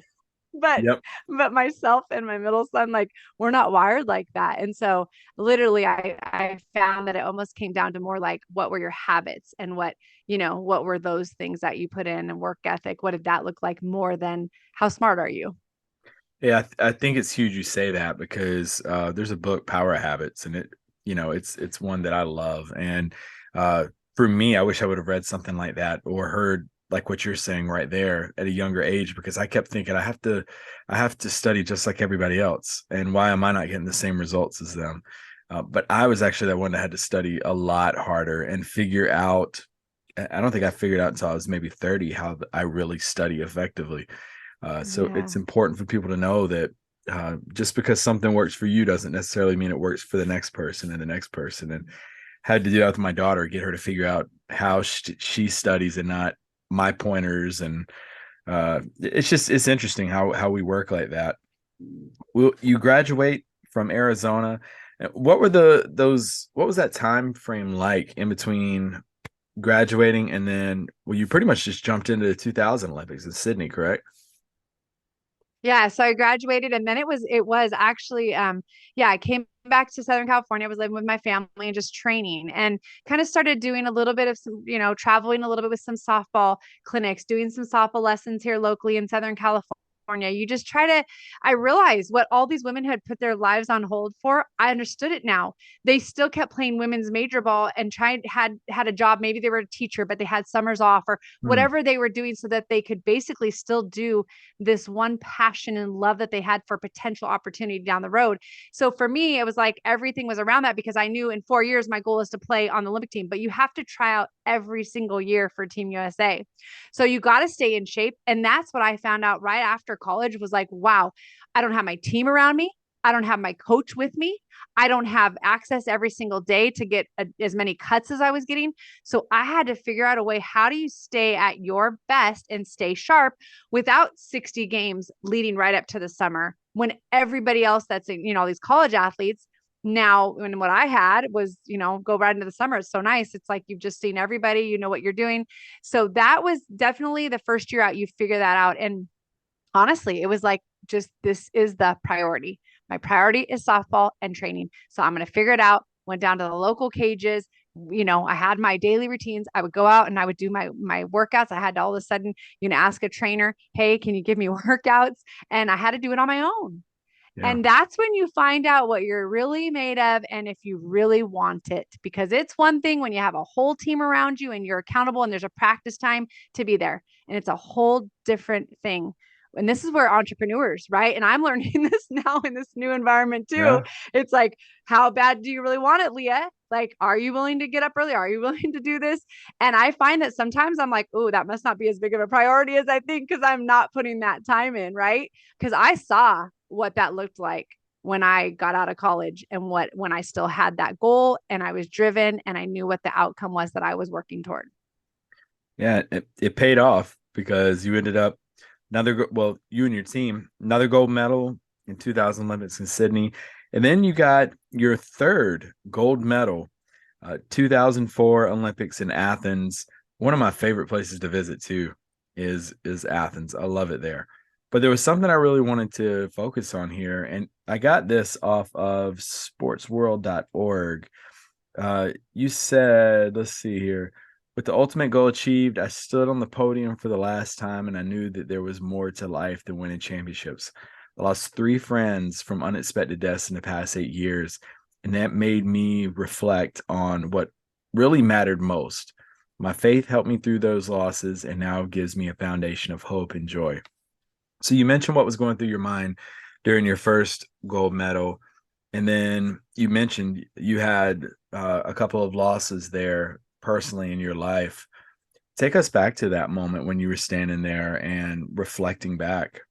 but Yep. but myself and my middle son, like, we're not wired like that. And so literally I found that it almost came down to more like, what were your habits, and what were those things that you put in, and work ethic, what did that look like, more than how smart are you? Yeah, I think it's huge you say that because there's a book, Power Habits, and it's one that I love. And for me, I wish I would have read something like that or heard like what you're saying right there at a younger age, because I kept thinking I have to study just like everybody else, and why am I not getting the same results as them? But I was actually that one that had to study a lot harder and figure out. I don't think I figured out until I was maybe 30 how I really study effectively. So Yeah. it's important for people to know that just because something works for you doesn't necessarily mean it works for the next person and the next person. And had to do that with my daughter, get her to figure out how she studies and not my pointers. And it's interesting how we work like that. Will you graduate from Arizona? What were what was that time frame like in between graduating and then, well, you pretty much just jumped into the 2000 Olympics in Sydney, correct? Yeah, so I graduated, and then it was actually yeah, I came back to Southern California. I was living with my family and just training, and kind of started doing a little bit of some, traveling a little bit with some softball clinics, doing some softball lessons here locally in Southern California. You just try to, I realized what all these women had put their lives on hold for. I understood it now. They still kept playing women's major ball and had a job. Maybe they were a teacher, but they had summers off or Hmm. whatever they were doing so that they could basically still do this one passion and love that they had for potential opportunity down the road. So for me, it was like everything was around that because I knew in 4 years, my goal is to play on the Olympic team, but you have to try out every single year for Team USA. So you got to stay in shape. And that's what I found out right after college was like, wow, I don't have my team around me. I don't have my coach with me. I don't have access every single day to get as many cuts as I was getting. So I had to figure out a way. How do you stay at your best and stay sharp without 60 games leading right up to the summer when everybody else that's, all these college athletes now, when what I had was, go right into the summer. It's so nice. It's like you've just seen everybody, you know what you're doing. So that was definitely the first year out, you figure that out. And honestly, it was like, just this is the priority. My priority is softball and training. So I'm going to figure it out. Went down to the local cages. I had my daily routines. I would go out and I would do my workouts. I had to all of a sudden, ask a trainer, hey, can you give me workouts? And I had to do it on my own. Yeah. And that's when you find out what you're really made of and if you really want it. Because it's one thing when you have a whole team around you and you're accountable and there's a practice time to be there. And it's a whole different thing. And this is where entrepreneurs, right? And I'm learning this now in this new environment too. Yeah. It's like, how bad do you really want it, Leah? Like, are you willing to get up early? Are you willing to do this? And I find that sometimes I'm like, oh, that must not be as big of a priority as I think because I'm not putting that time in, right? Because I saw what that looked like when I got out of college and when I still had that goal and I was driven and I knew what the outcome was that I was working toward. Yeah. It paid off because you ended up well, you and your team, another gold medal in 2000 Olympics in Sydney. And then you got your third gold medal, 2004 Olympics in Athens. One of my favorite places to visit too is Athens. I love it there. But there was something I really wanted to focus on here, and I got this off of sportsworld.org. You said, let's see here. With the ultimate goal achieved, I stood on the podium for the last time, and I knew that there was more to life than winning championships. I lost 3 friends from unexpected deaths in the past 8 years, and that made me reflect on what really mattered most. My faith helped me through those losses, and now gives me a foundation of hope and joy. So you mentioned what was going through your mind during your first gold medal, and then you mentioned you had a couple of losses there personally in your life. Take us back to that moment when you were standing there and reflecting back.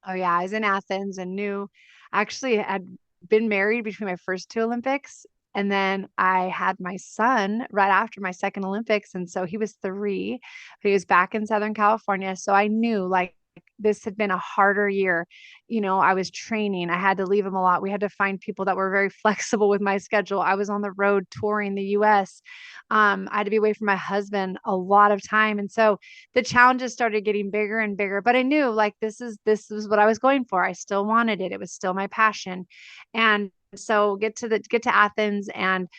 Oh yeah, I was in Athens and knew actually had been married between my first two Olympics. And then I had my son right after my second Olympics. And so he was 3. He was back in Southern California. So I knew like this had been a harder year. I was training. I had to leave him a lot. We had to find people that were very flexible with my schedule. I was on the road touring the US. I had to be away from my husband a lot of time. And so the challenges started getting bigger and bigger, but I knew like this is what I was going for. I still wanted it. It was still my passion. And so get to Athens and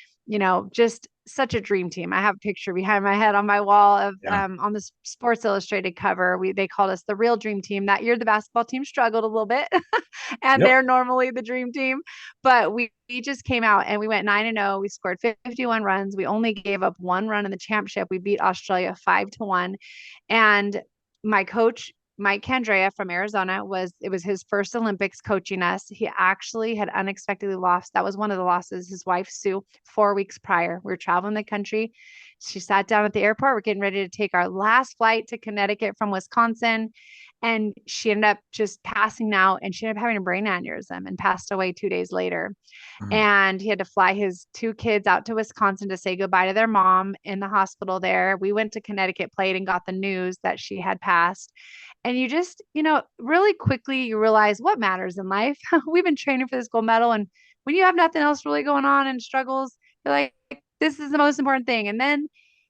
just such a dream team. I have a picture behind my head on my wall of Yeah. on the Sports Illustrated cover. They called us the real dream team. That year the basketball team struggled a little bit and Yep. they're normally the dream team, but we just came out and we went 9-0. We scored 51 runs. We only gave up 1 run in the championship. We beat Australia 5-1. And my coach, Mike Candrea from Arizona, it was his first Olympics coaching us. He actually had unexpectedly lost. That was one of the losses. His wife, Sue, 4 weeks prior. We were traveling the country. She sat down at the airport. We're getting ready to take our last flight to Connecticut from Wisconsin. And she ended up just passing out and she ended up having a brain aneurysm and passed away 2 days later. Mhm. And he had to fly his 2 kids out to Wisconsin to say goodbye to their mom in the hospital there. We went to Connecticut, played, and got the news that she had passed. And you just, really quickly you realize what matters in life. We've been training for this gold medal. And when you have nothing else really going on and struggles, you're like, this is the most important thing. And then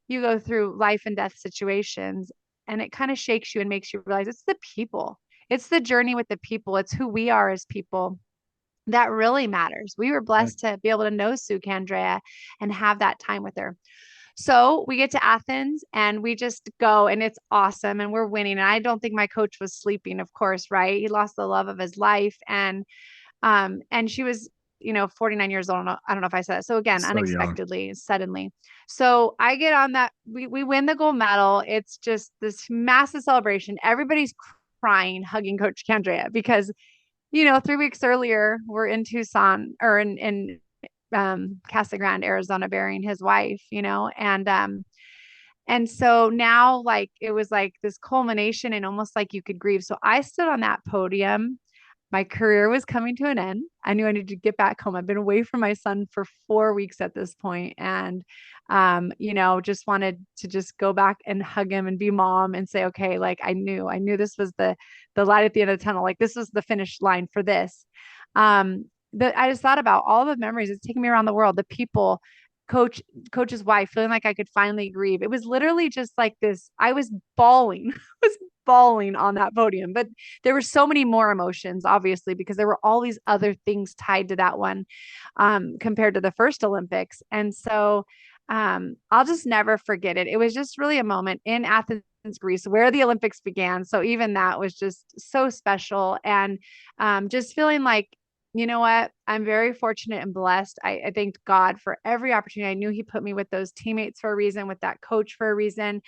you go through life and death situations and it kind of shakes you and makes you realize it's the people. It's the journey with the people. It's who we are as people that really matters. We were Yeah. blessed to be able to know Sue Candrea and have that time with her. So we get to Athens and we just go and it's awesome and we're winning. And I don't think my coach was sleeping, of course, right? He lost the love of his life. And she was, 49 years old. I don't know if I said that. So again, So young. unexpectedly, suddenly. So I get on that. We win the gold medal. It's just this massive celebration. Everybody's crying, hugging Coach Candrea because, 3 weeks earlier, we're in Tucson or in Casa Grande, Arizona, burying his wife, and so now like it was like this culmination and almost like you could grieve. So I stood on that podium. My career was coming to an end. I knew I needed to get back home. I've been away from my son for 4 weeks at this point, and just wanted to just go back and hug him and be mom and say, okay, like I knew this was the light at the end of the tunnel. Like this was the finish line for this. I just thought about all the memories. It's taking me around the world, the people, coach's wife, feeling like I could finally grieve. It was literally just like this. I was bawling. I was bawling on that podium, but there were so many more emotions, obviously, because there were all these other things tied to that one, compared to the first Olympics. And so I'll just never forget it. It was just really a moment in Athens, Greece, where the Olympics began. So even that was just so special. And just feeling like, you know what? I'm very fortunate and blessed. I thanked God for every opportunity. I knew He put me with those teammates for a reason, with that coach for a reason.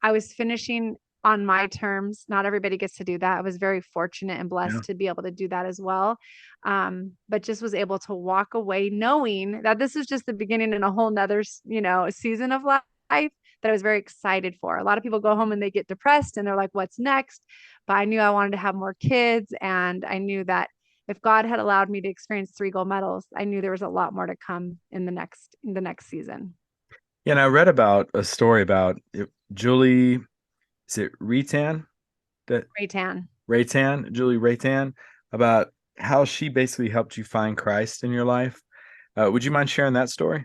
I was finishing on my terms. Not everybody gets to do that. I was very fortunate and Yeah. blessed to be able to do that as well. But just was able to walk away knowing that this is just the beginning in a whole nother, season of life that I was very excited for. A lot of people go home and they get depressed and they're like, what's next? But I knew I wanted to have more kids. And I knew that if God had allowed me to experience 3 gold medals, I knew there was a lot more to come in the next season. Yeah, and I read about a story about Julie, is it Reitan? That Reitan. Julie Reitan, about how she basically helped you find Christ in your life. Would you mind sharing that story?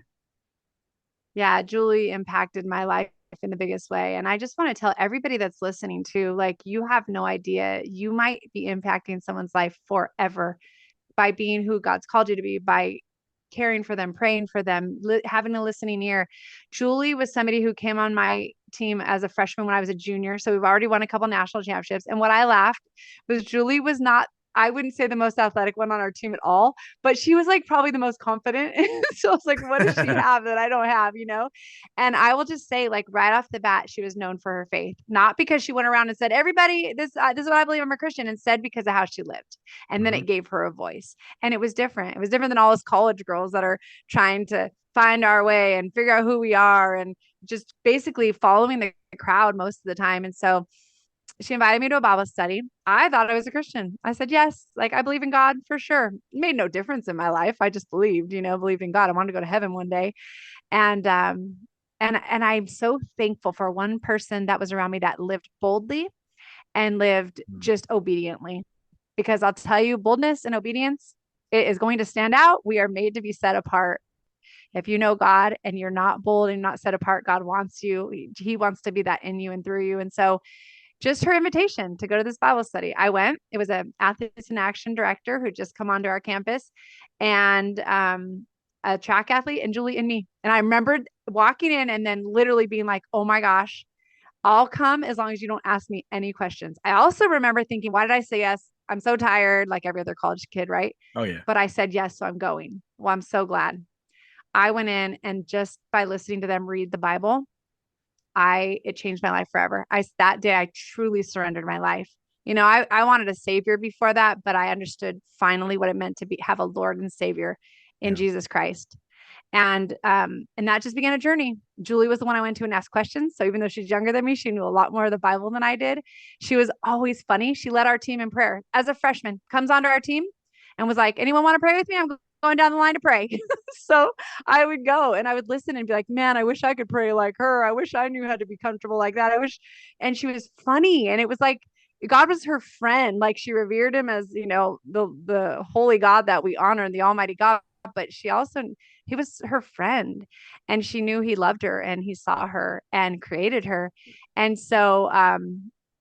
Yeah, Julie impacted my life in the biggest way. And I just want to tell everybody that's listening to, like, you have no idea. You might be impacting someone's life forever by being who God's called you to be, by caring for them, praying for them, having a listening ear. Julie was somebody who came on my team as a freshman when I was a junior. So we've already won a couple national championships. And what I laughed was Julie was not, I wouldn't say the most athletic one on our team at all, but she was like probably the most confident. So I was like, what does she have that I don't have? And I will just say, like, right off the bat, she was known for her faith, not because she went around and said, everybody, this is what I believe, I'm a Christian, instead because of how she lived. And then Mhm. it gave her a voice. And it was different. It was different than all us college girls that are trying to find our way and figure out who we are and just basically following the crowd most of the time. And so she invited me to a Bible study. I thought I was a Christian. I said, yes, like I believe in God for sure. It made no difference in my life. I just believed in God. I wanted to go to heaven one day. And I'm so thankful for one person that was around me that lived boldly and lived Mhm. just obediently. Because I'll tell you, boldness and obedience, it is going to stand out. We are made to be set apart. If you know God and you're not bold and not set apart, God wants you. He wants to be that in you and through you. And so just her invitation to go to this Bible study. I went. It was a Athletes in Action director who just come onto our campus, and a track athlete, and Julie and me. And I remembered walking in and then literally being like, "Oh my gosh, I'll come as long as you don't ask me any questions." I also remember thinking, "Why did I say yes? I'm so tired, like every other college kid, right?" Oh yeah. But I said yes, so I'm going. Well, I'm so glad. I went in and just by listening to them read the Bible, it changed my life forever. That day I truly surrendered my life. I wanted a savior before that, but I understood finally what it meant to have a Lord and Savior in Yeah. Jesus Christ. And that just began a journey. Julie was the one I went to and asked questions. So even though she's younger than me, she knew a lot more of the Bible than I did. She was always funny. She led our team in prayer as a freshman, comes onto our team and was like, anyone want to pray with me? I'm going down the line to pray. So I would go and I would listen and be like, man, I wish I could pray like her. I wish I knew how to be comfortable like that. And she was funny. And it was like, God was her friend. Like she revered him as, the holy God that we honor and the almighty God. But he was her friend, and she knew he loved her and he saw her and created her. And so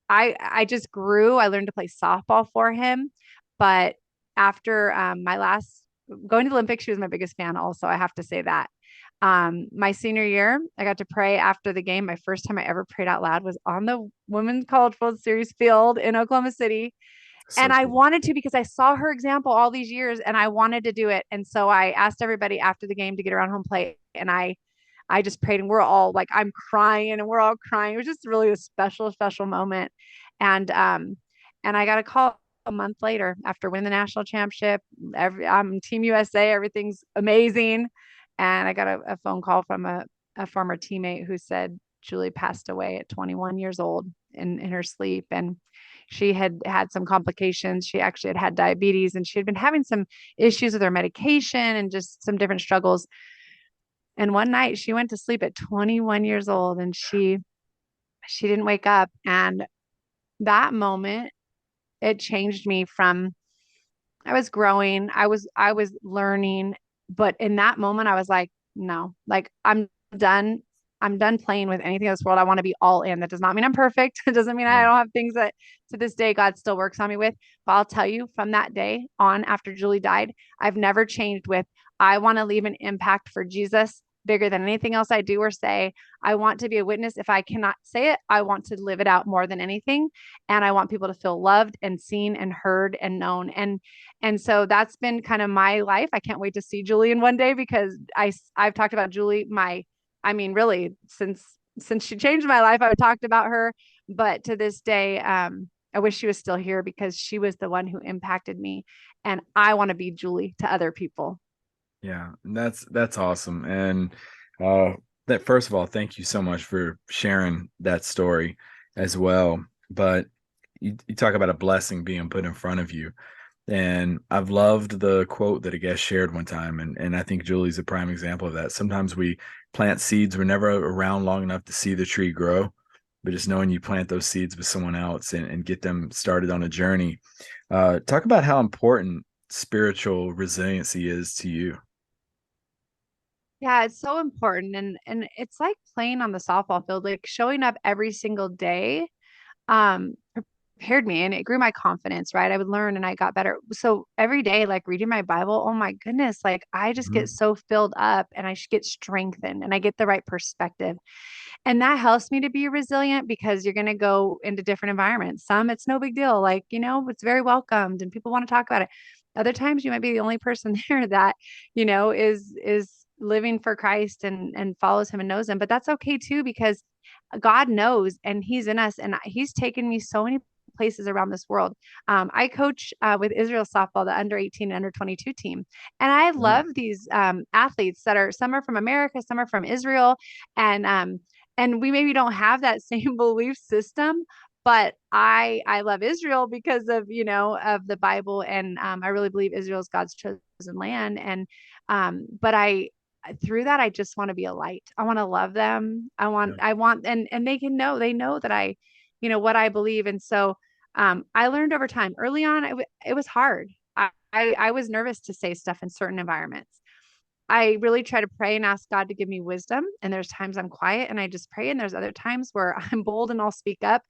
I just grew. I learned to play softball for him. But after my last going to the Olympics, she was my biggest fan also. I have to say that. My senior year, I got to pray after the game. My first time I ever prayed out loud was on the Women's College World Series field in Oklahoma City. And So I cool. wanted to because I saw her example all these years and I wanted to do it. And so I asked everybody after the game to get around home plate. And I just prayed and we're all like, I'm crying and we're all crying. It was just really a special, special moment. And and I got a call a month later after winning the national championship. I'm Team USA, everything's amazing. And I got a phone call from a former teammate who said Julie passed away at 21 years old in her sleep. And she had had some complications. She actually had diabetes and she had been having some issues with her medication and just some different struggles. And one night she went to sleep at 21 years old and she didn't wake up. And that moment, it changed me from I was growing, I was learning, but in that moment I was like, no, like done. I'm done playing with anything in this world. I want to be all in. That does not mean I'm perfect. It doesn't mean I Yeah. don't have things that to this day God still works on me with. But I'll tell you from that day on after Julie died, I've never changed with I want to leave an impact for Jesus bigger than anything else I do or say. I want to be a witness. If I cannot say it, I want to live it out more than anything. And I want people to feel loved and seen and heard and known. And so that's been kind of my life. I can't wait to see Julie in one day because I've talked about Julie, I mean, really since she changed my life, I've talked about her, but to this day, I wish she was still here because she was the one who impacted me and I want to be Julie to other people. Yeah, and that's awesome. And uh that first of all, thank you so much for sharing that story as well. But you talk about a blessing being put in front of you. And I've loved the quote that a guest shared one time, and I think Julie's a prime example of that. Sometimes we plant seeds, we're never around long enough to see the tree grow, but just knowing you plant those seeds with someone else and get them started on a journey. Talk about how important spiritual resiliency is to you. Yeah, it's so important and it's like playing on the softball field, like showing up every single day um prepared me and it grew my confidence, right? I would learn and I got better. So every day, like reading my Bible, oh my goodness, like I just get Mhm. so filled up and I get strengthened and I get the right perspective. And that helps me to be resilient because you're going to go into different environments. Some it's no big deal, like, it's very welcomed and people want to talk about it. Other times you might be the only person there that, is living for Christ and follows him and knows him. But that's okay too, because God knows and he's in us and he's taken me so many places around this world. I coach with Israel softball, the under 18 and under 22 team. And I Yeah. love these athletes that are some are from America, some are from Israel. And and we maybe don't have that same belief system, but I love Israel because of of the Bible, and I really believe Israel is God's chosen land. And but I through that I just want to be a light. I want to love them. Yeah. I want and they know that I what I believe. And so I learned over time. Early on it was hard. I was nervous to say stuff in certain environments. I really try to pray and ask God to give me wisdom. And there's times I'm quiet and I just pray. And there's other times where I'm bold and I'll speak up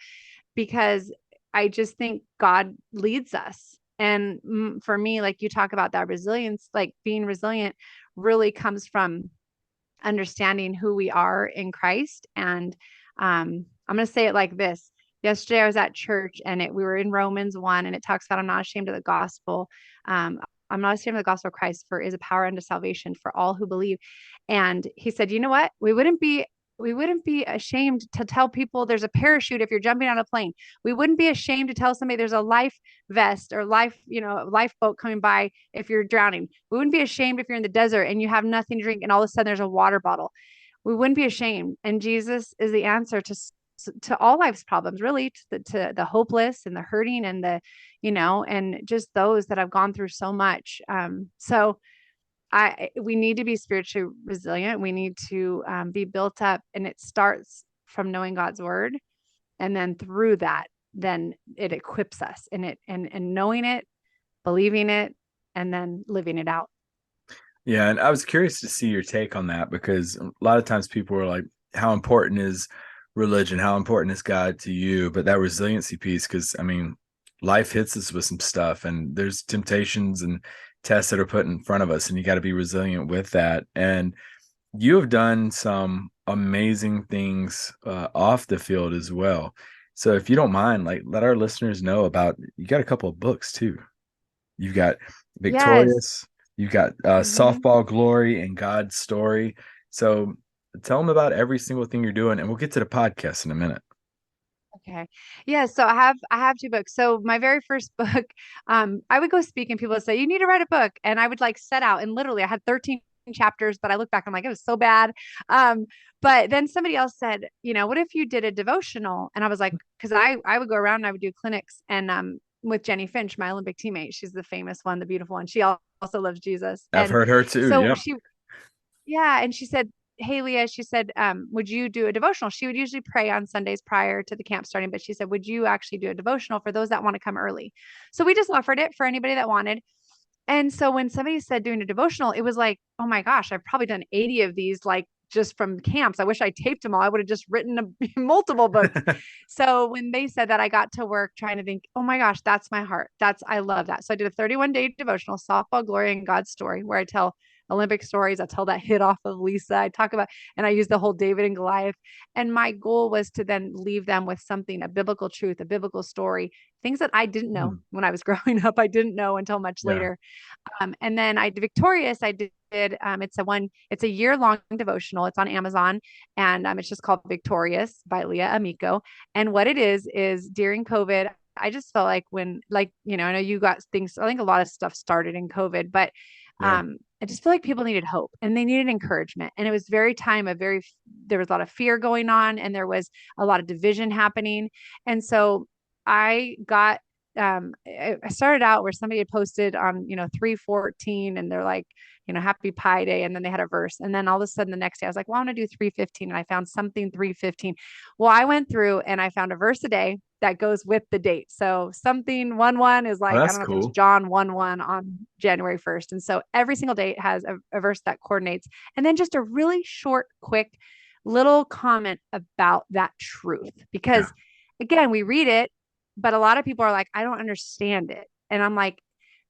because I just think God leads us. And for me, like you talk about that resilience, like being resilient really comes from understanding who we are in Christ. And I'm going to say it like this. Yesterday I was at church and we were in Romans 1 and it talks about I'm not ashamed of the gospel. Um, I'm not ashamed of the gospel of Christ, for it is a power unto salvation for all who believe. And he said, you know what? We wouldn't be ashamed to tell people there's a parachute if you're jumping on a plane. We wouldn't be ashamed to tell somebody there's a life vest or lifeboat coming by if you're drowning. We wouldn't be ashamed if you're in the desert and you have nothing to drink and all of a sudden there's a water bottle. We wouldn't be ashamed. And Jesus is the answer to all life's problems, really, to the hopeless and the hurting and and just those that have gone through so much. So we need to be spiritually resilient. We need to be built up, and it starts from knowing God's word, and then through that, then it equips us in it and knowing it, believing it, and then living it out. Yeah, and I was curious to see your take on that because a lot of times people are like, how important is religion? How important is God to you? But that resiliency piece, because I mean, life hits us with some stuff and there's temptations and tests that are put in front of us, and you got to be resilient with that. And you have done some amazing things off the field as well. So if you don't mind, like let our listeners know about you got a couple of books too. You've got Yes. Victorious, you've got Hmm. Softball Glory and God's Story. So tell them about every single thing you're doing, and we'll get to the podcast in a minute. Okay. Yeah, so I have two books. So my very first book, I would go speak and people would say, "You need to write a book." And I would like set out and literally I had 13 chapters, but I look back, I'm like, it was so bad. Um, but then somebody else said, what if you did a devotional? And I was like, because I would go around and I would do clinics and with Jenny Finch, my Olympic teammate. She's the famous one, the beautiful one. She also loves Jesus. I've And heard her too. so Yep. she yeah, and she said, "Hey Leah," she said, "would you do a devotional?" She would usually pray on Sundays prior to the camp starting, but she said, "Would you actually do a devotional for those that want to come early?" So we just offered it for anybody that wanted. And so when somebody said doing a devotional, it was like, "Oh my gosh, I've probably done 80 of these like just from camps. I wish I taped them all. I would have just written multiple books." So when they said that, I got to work trying to think, "Oh my gosh, that's my heart. I love that." So I did a 31-day devotional, Softball Glory and God's Story, where I tell Olympic stories. I tell that hit off of Lisa. I talk about, and I use the whole David and Goliath. And my goal was to then leave them with something, a biblical truth, a biblical story, things that I didn't know Hmm. when I was growing up. I didn't know until much Yeah. later. And then I did Victorious. I did it's a year-long devotional. It's on Amazon, and it's just called Victorious by Leah Amico. And what it is during COVID, I just felt like I know you got things. I think a lot of stuff started in COVID, but Yeah. I just feel like people needed hope and they needed encouragement. And it was very time of very there was a lot of fear going on, and there was a lot of division happening. And so I got I started out where somebody had posted on 314 and they're like happy Pi Day, and then they had a verse, and then all of a sudden the next day I was like, well, I'm gonna do 315, and I found something 315. Well, I went through and I found a verse a day that goes with the date. So something 1-1 is Oh, like, I that's don't know if it was cool. John 1-1 on January 1st, and so every single date has a verse that coordinates, and then just a really short quick little comment about that truth, Yeah. because again, we read it, but a lot of people are like, I don't understand it. And I'm like,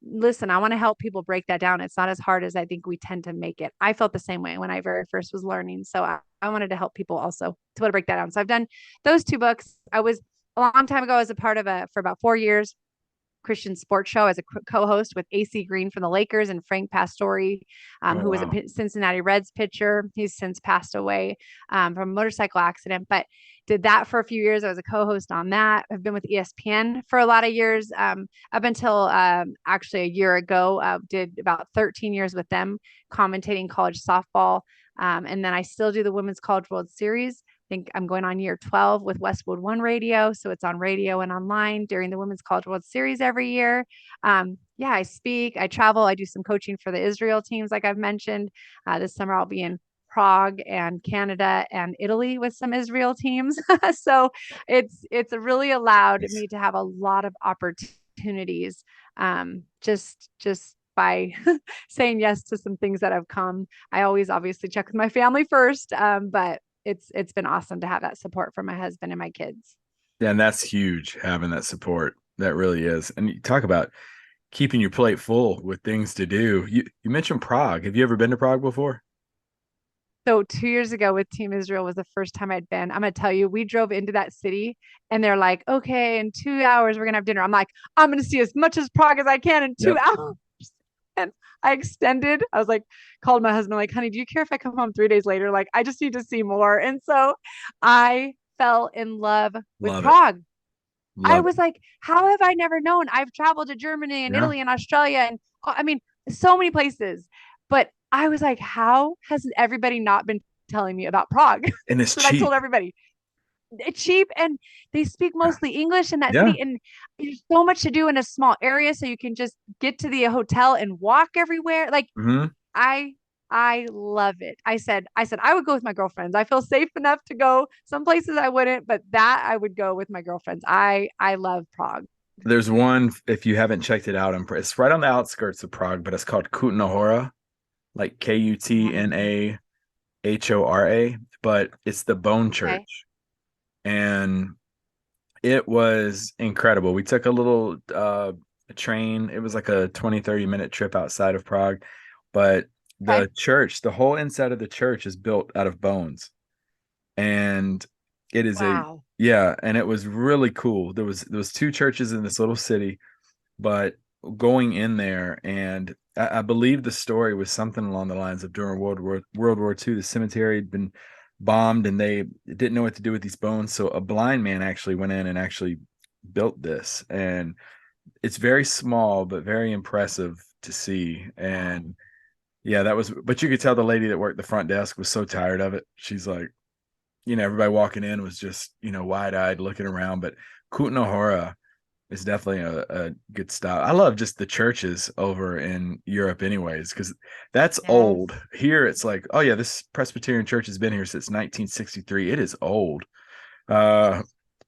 listen, I want to help people break that down. It's not as hard as I think we tend to make it. I felt the same way when I very first was learning. So I wanted to help people also to be able to break that down. So I've done those two books. I was a long time ago as a part of for about 4 years, Christian sports show as a co-host with AC Green from the Lakers and Frank Pastore, Oh who was a wow. Cincinnati Reds pitcher. He's since passed away from a motorcycle accident, but did that for a few years. I was a co-host on that. I've been with ESPN for a lot of years, up until actually a year ago. Did about 13 years with them, commentating college softball. And then I still do the Women's College World Series. Think I'm going on year 12 with Westwood One Radio. So it's on radio and online during the Women's College World Series every year. Yeah, I speak, I travel, I do some coaching for the Israel teams, like I've mentioned. This summer I'll be in Prague and Canada and Italy with some Israel teams. So it's really allowed Nice. me to have a lot of opportunities, just by saying yes to some things that have come. I always obviously check with my family first, but it's been awesome to have that support from my husband and my kids. Yeah, and that's huge having that support. That really is. And you talk about keeping your plate full with things to do. You mentioned Prague. Have you ever been to Prague before? So 2 years ago with Team Israel was the first time I'd been. I'm gonna tell you, we drove into that city and they're like, okay, in 2 hours we're gonna have dinner. I'm like, I'm gonna see as much as Prague as I can in two Yep. hours. And I extended. I was like, called my husband, like, honey, do you care if I come home 3 days later? Like, I just need to see more. And so I fell in love with Love it. Prague. I Love it. was like, how have I never known? I've traveled to Germany and Yeah. Italy and Australia and I mean, so many places. But I was like, how has everybody not been telling me about Prague? And it's So I told cheap. everybody. It's cheap and they speak Yeah. mostly English in that Yeah. city. And there's so much to do in a small area. So you can just get to the hotel and walk everywhere. Like Hmm. I I love it. I said I would go with my girlfriends. I feel safe enough to go some places I wouldn't, but that I would go with my girlfriends. I love Prague. There's one, if you haven't checked it out, it's right on the outskirts of Prague, but it's called Kutna Hora, like Kutnahora, but it's the Bone Okay. Church. And it was incredible. We took a little train. It was like a 20, 30 minute trip outside of Prague, but Okay. the church, the whole inside of the church is built out of bones. And it is a Wow. yeah, and it was really cool. There was two churches in this little city, but going in there, and I believe the story was something along the lines of during World War II, the cemetery had been bombed and they didn't know what to do with these bones. So a blind man actually went in and actually built this. And it's very small but very impressive to see. Wow. And yeah, that was, but you could tell the lady that worked the front desk was so tired of it. She's like, everybody walking in was just, wide-eyed looking around. But Kutna is definitely a good style. I love just the churches over in Europe anyways, because that's Yes. old. Here it's like, oh yeah, this Presbyterian church has been here since 1963. It is old. Uh,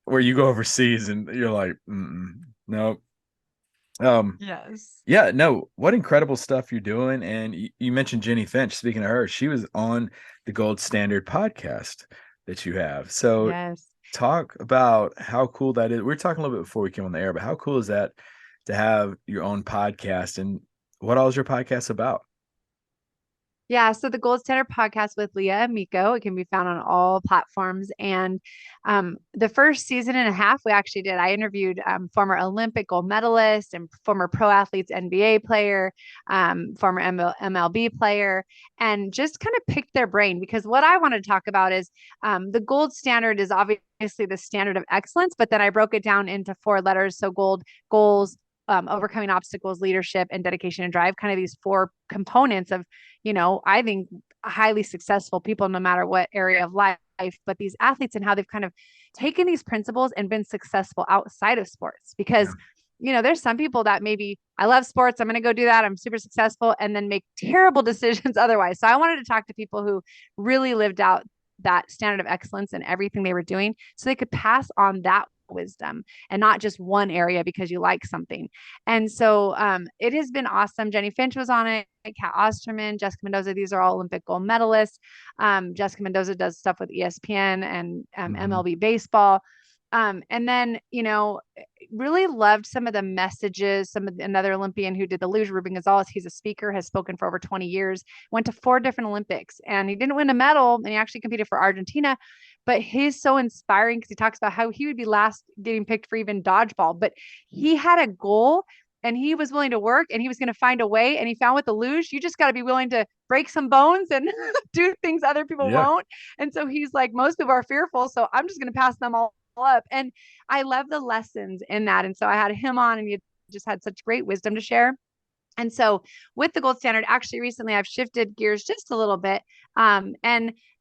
where you go overseas and you're like, no. Um, Yes. yeah, no, what incredible stuff you're doing. And you mentioned Jenny Finch. Speaking of her, she was on the Gold Standard podcast that you have. So Yes. talk about how cool that is. We were talking a little bit before we came on the air, but how cool is that to have your own podcast, and what all is your podcast about? Yeah, so the Gold Standard podcast with Leah Amico, it can be found on all platforms. And the first season and a half, we actually did. I interviewed former Olympic gold medalist and former pro athletes, NBA player, former MLB player, and just kind of picked their brain because what I want to talk about is the gold standard is obviously the standard of excellence, but then I broke it down into four letters. So gold, goals, overcoming obstacles, leadership, and dedication and drive, kind of these four components of, I think highly successful people, no matter what area of life, but these athletes and how they've kind of taken these principles and been successful outside of sports. Yeah, Because, there's some people that maybe I love sports, I'm going to go do that, I'm super successful, and then make terrible decisions otherwise. So I wanted to talk to people who really lived out that standard of excellence in everything they were doing so they could pass on that wisdom and not just one area because you like something. And so it has been awesome. Jenny Finch was on it, Kat Osterman, Jessica Mendoza. These are all Olympic gold medalists. Jessica Mendoza does stuff with ESPN and hmm, MLB baseball. And then, really loved some of the messages. Another Olympian who did the luge, Ruben Gonzalez, he's a speaker, has spoken for over 20 years, went to 4 different Olympics, and he didn't win a medal, and he actually competed for Argentina. But he's so inspiring because he talks about how he would be last getting picked for even dodgeball, but he had a goal and he was willing to work and he was going to find a way. And he found with the luge, you just got to be willing to break some bones and do things other people yeah, won't. And so he's like, most people are fearful, so I'm just going to pass them all up. And I love the lessons in that. And so I had him on, and he just had such great wisdom to share. And so with the gold standard, actually recently I've shifted gears just a little bit, and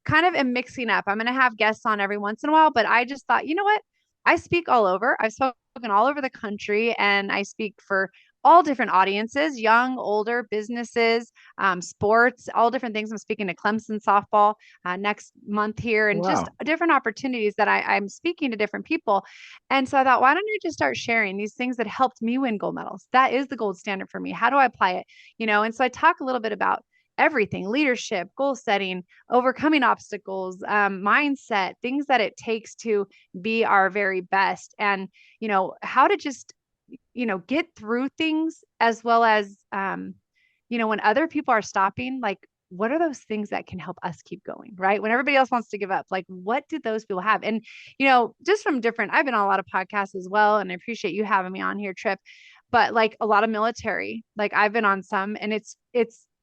kind of am mixing up. I'm going to have guests on every once in a while, but I just thought, you know what? I speak all over. I've spoken all over the country, and I speak for all different audiences, young, older, businesses, sports, all different things. I'm speaking to Clemson softball next month here, and just wow, different opportunities that I'm speaking to different people. And so I thought, why don't I just start sharing these things that helped me win gold medals? That is the gold standard for me. How do I apply it? And so I talk a little bit about everything: leadership, goal setting, overcoming obstacles, mindset, things that it takes to be our very best, and, how to just, get through things, as well as, when other people are stopping, like, what are those things that can help us keep going, right? When everybody else wants to give up, like, what did those people have? And, just from different, I've been on a lot of podcasts as well, and I appreciate you having me on here, Trip. But like a lot of military, like I've been on some, and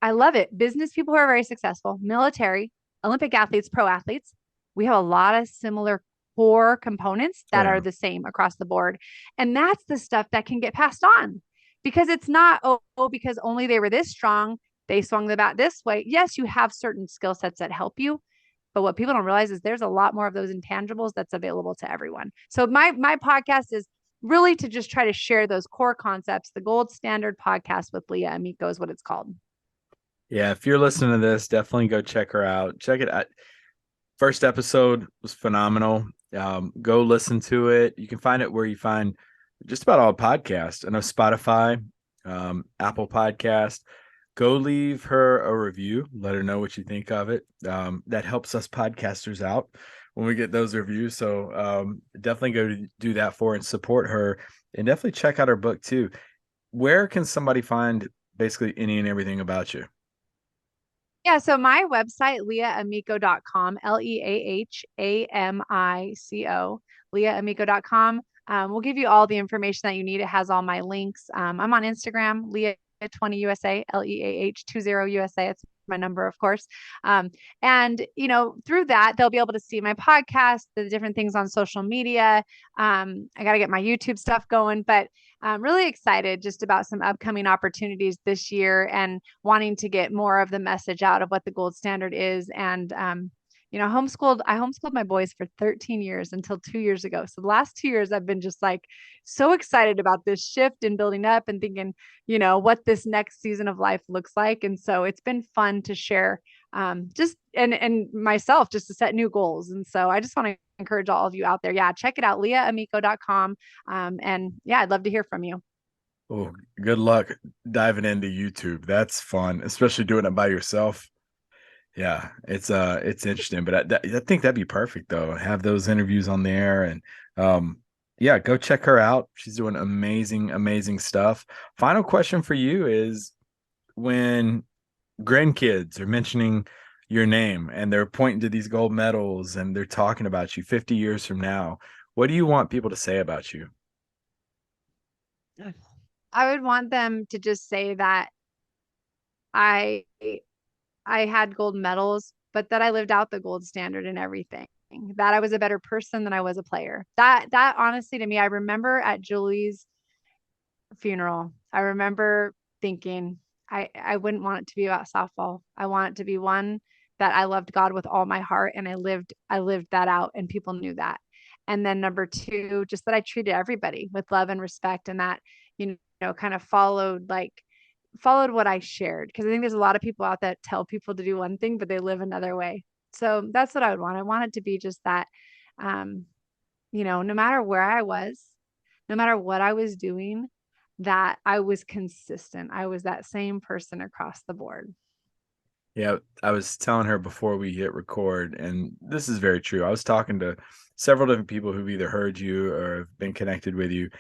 I love it. Business people who are very successful, military, Olympic athletes, pro athletes, we have a lot of similar core components oh that are yeah, the same across the board. And that's the stuff that can get passed on, because it's not, because only they were this strong, they swung the bat this way. Yes, you have certain skill sets that help you, but what people don't realize is there's a lot more of those intangibles that's available to everyone. So my podcast is really to just try to share those core concepts. The Gold Standard podcast with Leah Amico is what it's called. yeah. If you're listening to this, definitely go check her out. Check it out. First episode was phenomenal. Go listen to it. You can find it where you find just about all podcasts. I know Spotify, Apple Podcast. Go leave her a review. Let her know what you think of it. That helps us podcasters out when we get those reviews. So definitely go do that for her and support her, and definitely check out her book too. Where can somebody find basically any and everything about you? Yeah, so my website, leahamico.com, Leahamico, leahamico.com. We'll give you all the information that you need. It has all my links. I'm on Instagram, Leah20USA, Leah20USA. It's my number, of course. And through that, they'll be able to see my podcast, the different things on social media. I got to get my YouTube stuff going, but I'm really excited just about some upcoming opportunities this year and wanting to get more of the message out of what the gold standard is. And I homeschooled my boys for 13 years until 2 years ago. So the last 2 years, I've been just like so excited about this shift and building up and thinking, what this next season of life looks like. And so it's been fun to share, just and myself just to set new goals. And so I just want to encourage all of you out there. Yeah, check it out, leahamico.com. And yeah, I'd love to hear from you. Oh, good luck diving into YouTube. That's fun, especially doing it by yourself. Yeah, it's interesting, but I think that'd be perfect though. Have those interviews on there, and yeah, go check her out. She's doing amazing, amazing stuff. Final question for you is, when grandkids are mentioning your name and they're pointing to these gold medals and they're talking about you 50 years from now, what do you want people to say about you? I would want them to just say that I I had gold medals, but that I lived out the gold standard in everything. That I was a better person than I was a player. That honestly to me, I remember at Julie's funeral, I remember thinking I wouldn't want it to be about softball. I want it to be one that I loved God with all my heart and I lived that out and people knew that. And then number two, just that I treated everybody with love and respect and that, kind of followed what I shared. Because I think there's a lot of people out that tell people to do one thing, but they live another way. So that's what I would want. I want it to be just that, um, no matter where I was, no matter what I was doing, that I was consistent. I was that same person across the board. Yeah, I was telling her before we hit record, and this is very true. I was talking to several different people who've either heard you or have been connected with you.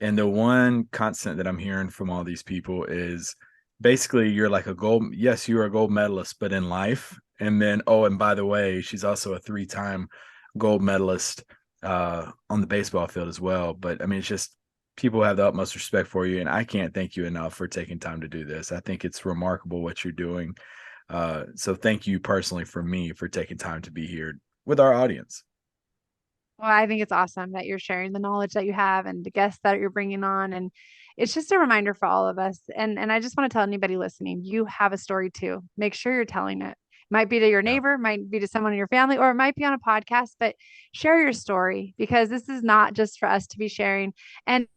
And the one constant that I'm hearing from all these people is basically you're like yes, you're a gold medalist, but in life. And then, oh, and by the way, she's also a three-time gold medalist on the baseball field as well. But I mean, it's just people have the utmost respect for you. And I can't thank you enough for taking time to do this. I think it's remarkable what you're doing. So thank you personally from me for taking time to be here with our audience. Well, I think it's awesome that you're sharing the knowledge that you have and the guests that you're bringing on. And it's just a reminder for all of us. And I just want to tell anybody listening, you have a story too. Make sure you're telling it. Might be to your Yeah, neighbor, might be to someone in your family, or it might be on a podcast, but share your story because this is not just for us to be sharing and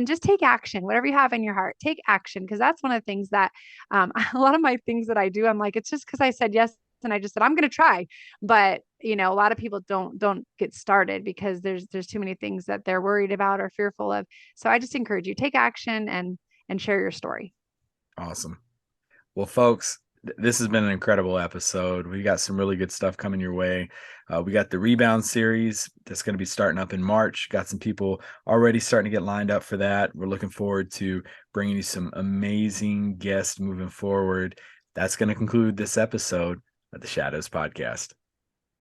just take action. Whatever you have in your heart, take action. Because that's one of the things that a lot of my things that I do, I'm like, it's just because I said yes and I just said I'm going to try. But a lot of people don't get started because there's too many things that they're worried about or fearful of. So I just encourage you, take action and share your story. awesome. Well, folks, this has been an incredible episode. We got some really good stuff coming your way. We got the rebound series that's going to be starting up in March. Got some people already starting to get lined up for that. We're looking forward to bringing you some amazing guests moving forward. That's going to conclude this episode of the Shadows Podcast.